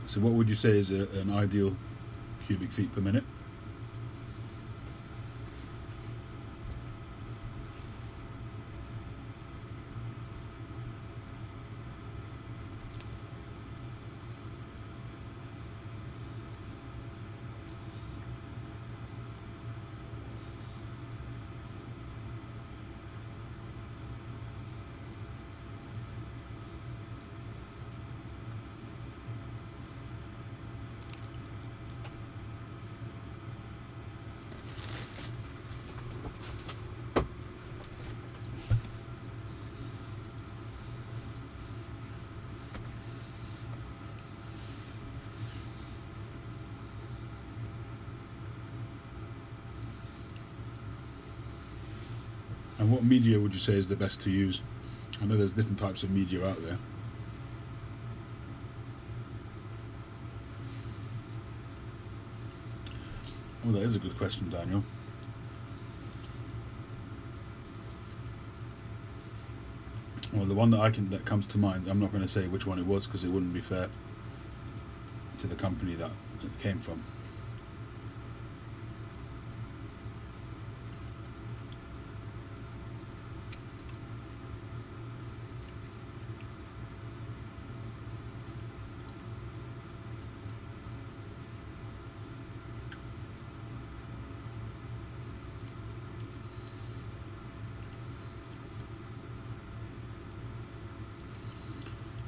So what would you say is an ideal cubic feet per minute? And what media would you say is the best to use? I know there's different types of media out there. Oh, that is a good question, Daniel. Well, the one that comes to mind, I'm not going to say which one it was because it wouldn't be fair to the company that it came from.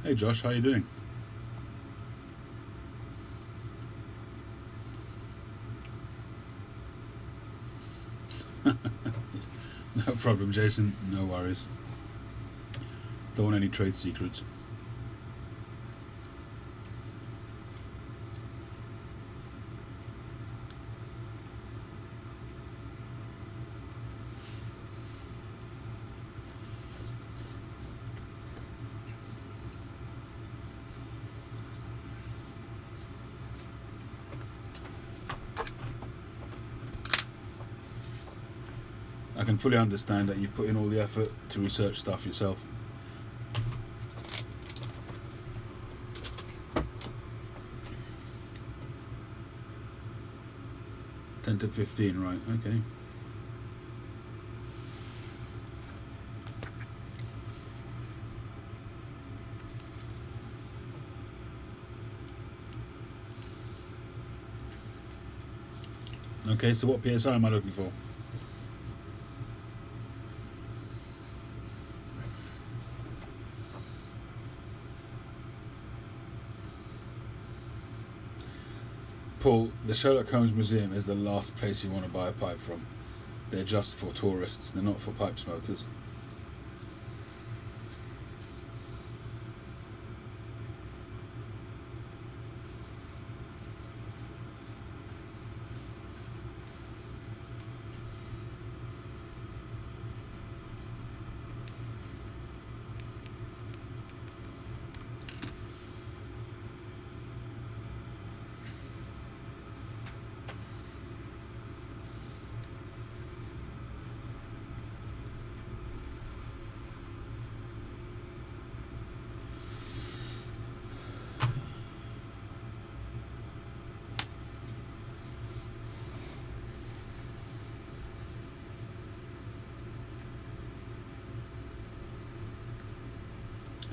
Hey Josh, how you doing? No problem, Jason. No worries. Don't want any trade secrets. I can fully understand that you put in all the effort to research stuff yourself. $10 to $15, right? Okay. Okay, so what PSI am I looking for? Paul, the Sherlock Holmes Museum is the last place you want to buy a pipe from. They're just for tourists, they're not for pipe smokers.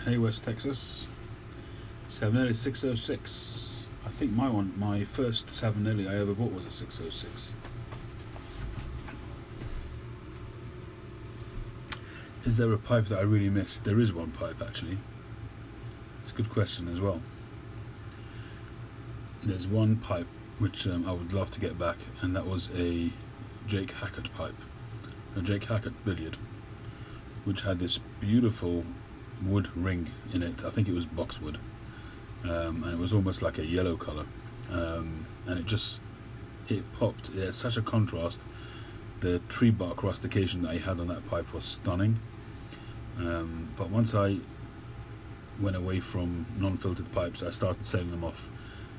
Hey, West Texas. Savinelli 606. I think my first Savinelli I ever bought was a 606. Is there a pipe that I really missed? There is one pipe, actually. It's a good question as well. There's one pipe which I would love to get back, and that was a Jake Hackett pipe. A Jake Hackett billiard, which had this beautiful wood ring in it. I think it was boxwood, and it was almost like a yellow color, and it popped. It had such a contrast. The tree bark rustication that I had on that pipe was stunning, but once I went away from non-filtered pipes, I started selling them off.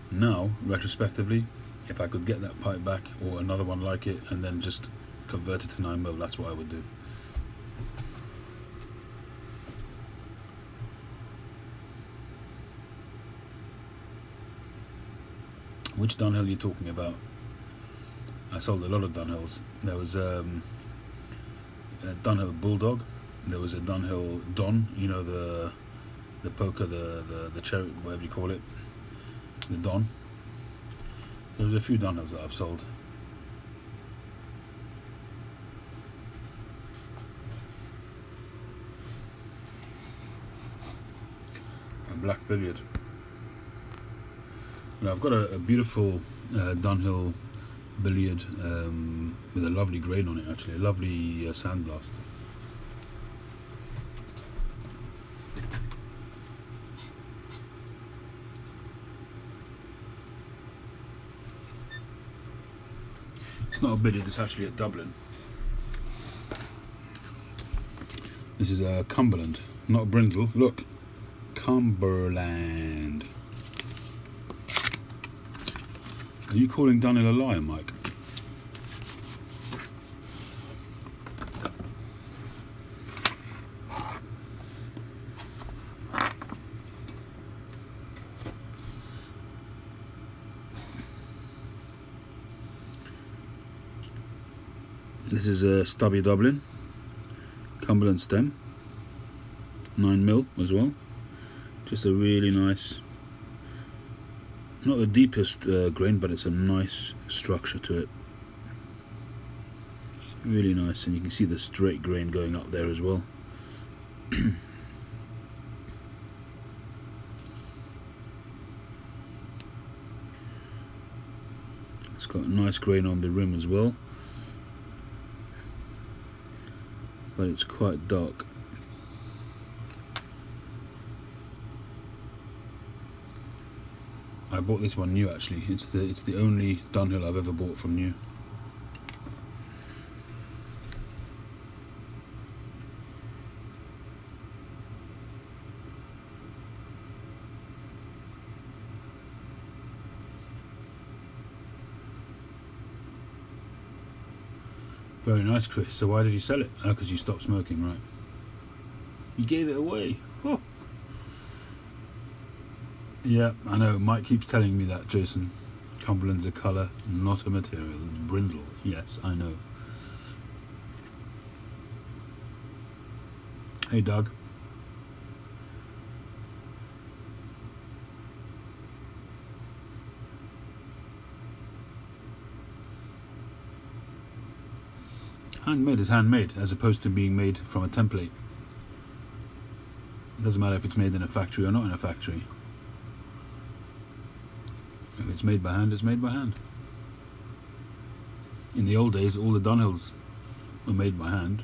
Now, retrospectively, if I could get that pipe back or another one like it and then just convert it to 9mm, that's what I would do. Which Dunhill are you talking about? I sold a lot of Dunhills. There was a Dunhill Bulldog. There was a Dunhill Don. You know, the poker, the cherry, whatever you call it, the Don. There was a few Dunhills that I've sold. A black billiard. And I've got a beautiful Dunhill billiard with a lovely grain on it, actually, a lovely sandblast. It's not a billiard, it's actually a Dublin. This is Cumberland, not Brindle. Look, Cumberland. Are you calling Dunhill a liar, Mike? This is Stubby Dublin, Cumberland stem, 9mm as well. Just a really nice, not the deepest grain, but it's a nice structure to it. Really nice, and you can see the straight grain going up there as well. It's got a nice grain on the rim as well, but it's quite dark. I bought this one new actually. It's the only Dunhill I've ever bought from new. Very nice, Chris. So why did you sell it? Oh, because you stopped smoking, right? You gave it away. Oh. Yeah, I know. Mike keeps telling me that, Jason. Cumberland's a colour, not a material. It's brindle. Yes, I know. Hey, Doug. Handmade is handmade, as opposed to being made from a template. It doesn't matter if it's made in a factory or not in a factory. If it's made by hand, it's made by hand. In the old days, all the Dunhills were made by hand.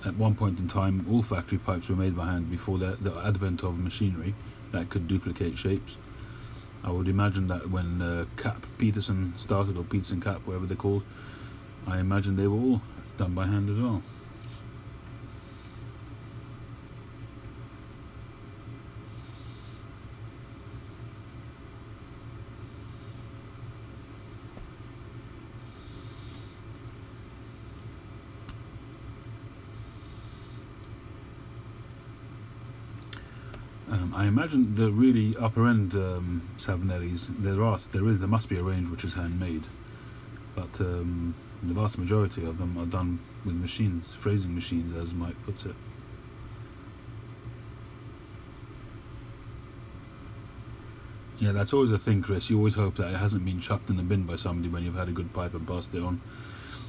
At one point in time, all factory pipes were made by hand before the advent of machinery that could duplicate shapes. I would imagine that when Cap Peterson started, or Peterson Cap, whatever they're called, I imagine they were all done by hand as well. I imagine the really upper end Savinellis, there must be a range which is handmade, but the vast majority of them are done with machines, phrasing machines, as Mike puts it. Yeah, that's always a thing, Chris. You always hope that it hasn't been chucked in the bin by somebody when you've had a good pipe and passed it on.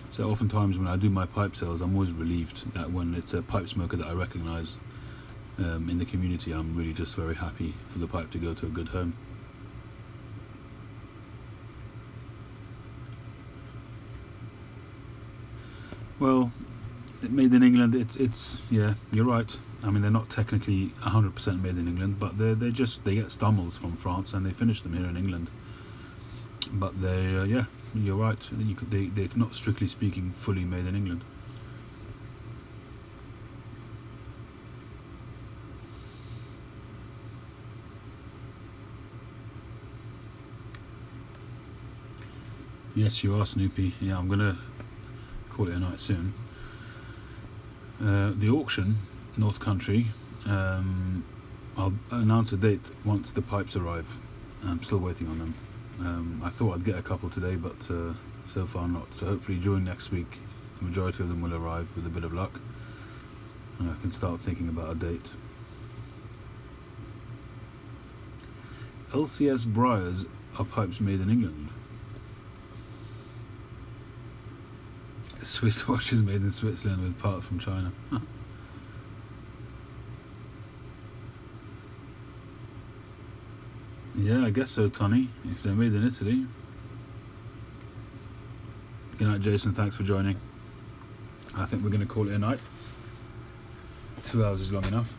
So oftentimes when I do my pipe sales, I'm always relieved that when it's a pipe smoker that I recognise in the community, I'm really just very happy for the pipe to go to a good home. Well, made in England, it's yeah, you're right. I mean, they're not technically 100% made in England, but they get stummels from France and they finish them here in England. But they yeah, you're right. They're not strictly speaking fully made in England. Yes, you are, Snoopy. Yeah, I'm gonna call it a night soon. The auction, North Country, I'll announce a date once the pipes arrive. I'm still waiting on them. I thought I'd get a couple today, but so far not. So hopefully during next week, the majority of them will arrive with a bit of luck, and I can start thinking about a date. LCS Briars are pipes made in England. Swiss watches made in Switzerland with part from China. Yeah, I guess so, Tony, if they're made in Italy. Good night, Jason. Thanks for joining. I think we're going to call it a night. 2 hours is long enough.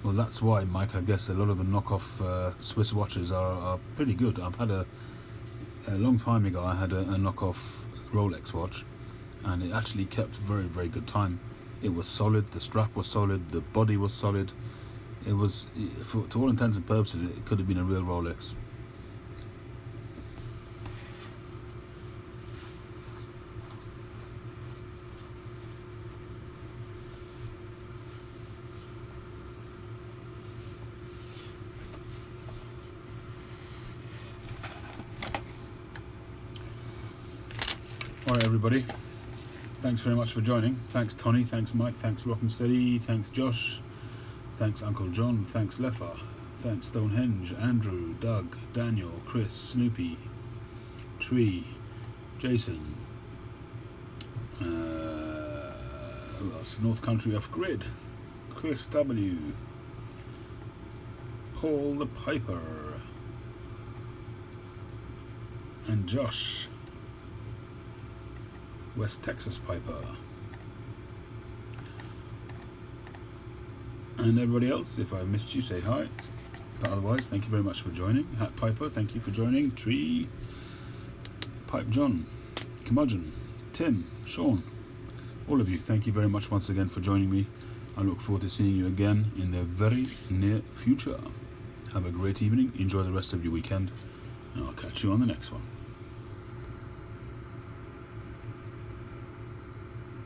Well, that's why, Mike. I guess a lot of the knockoff Swiss watches are pretty good. I've had a long time ago. I had a knockoff Rolex watch, and it actually kept very, very good time. It was solid. The strap was solid. The body was solid. It was, to all intents and purposes, it could have been a real Rolex. Alright, everybody, thanks very much for joining. Thanks Tony, thanks Mike, thanks Rock and Steady, thanks Josh, thanks Uncle John, thanks Leffa, thanks Stonehenge, Andrew, Doug, Daniel, Chris, Snoopy, Tree, Jason, who else? North Country Off Grid, Chris W, Paul the Piper, and Josh, West Texas Piper, and everybody else. If I missed you, say hi, but otherwise thank you very much for joining. Hat Piper, thank you for joining. Tree, Pipe John, Curmudgeon, Tim, Sean, all of you, thank you very much once again for joining me. I look forward to seeing you again in the very near future. Have a great evening, enjoy the rest of your weekend, and I'll catch you on the next one.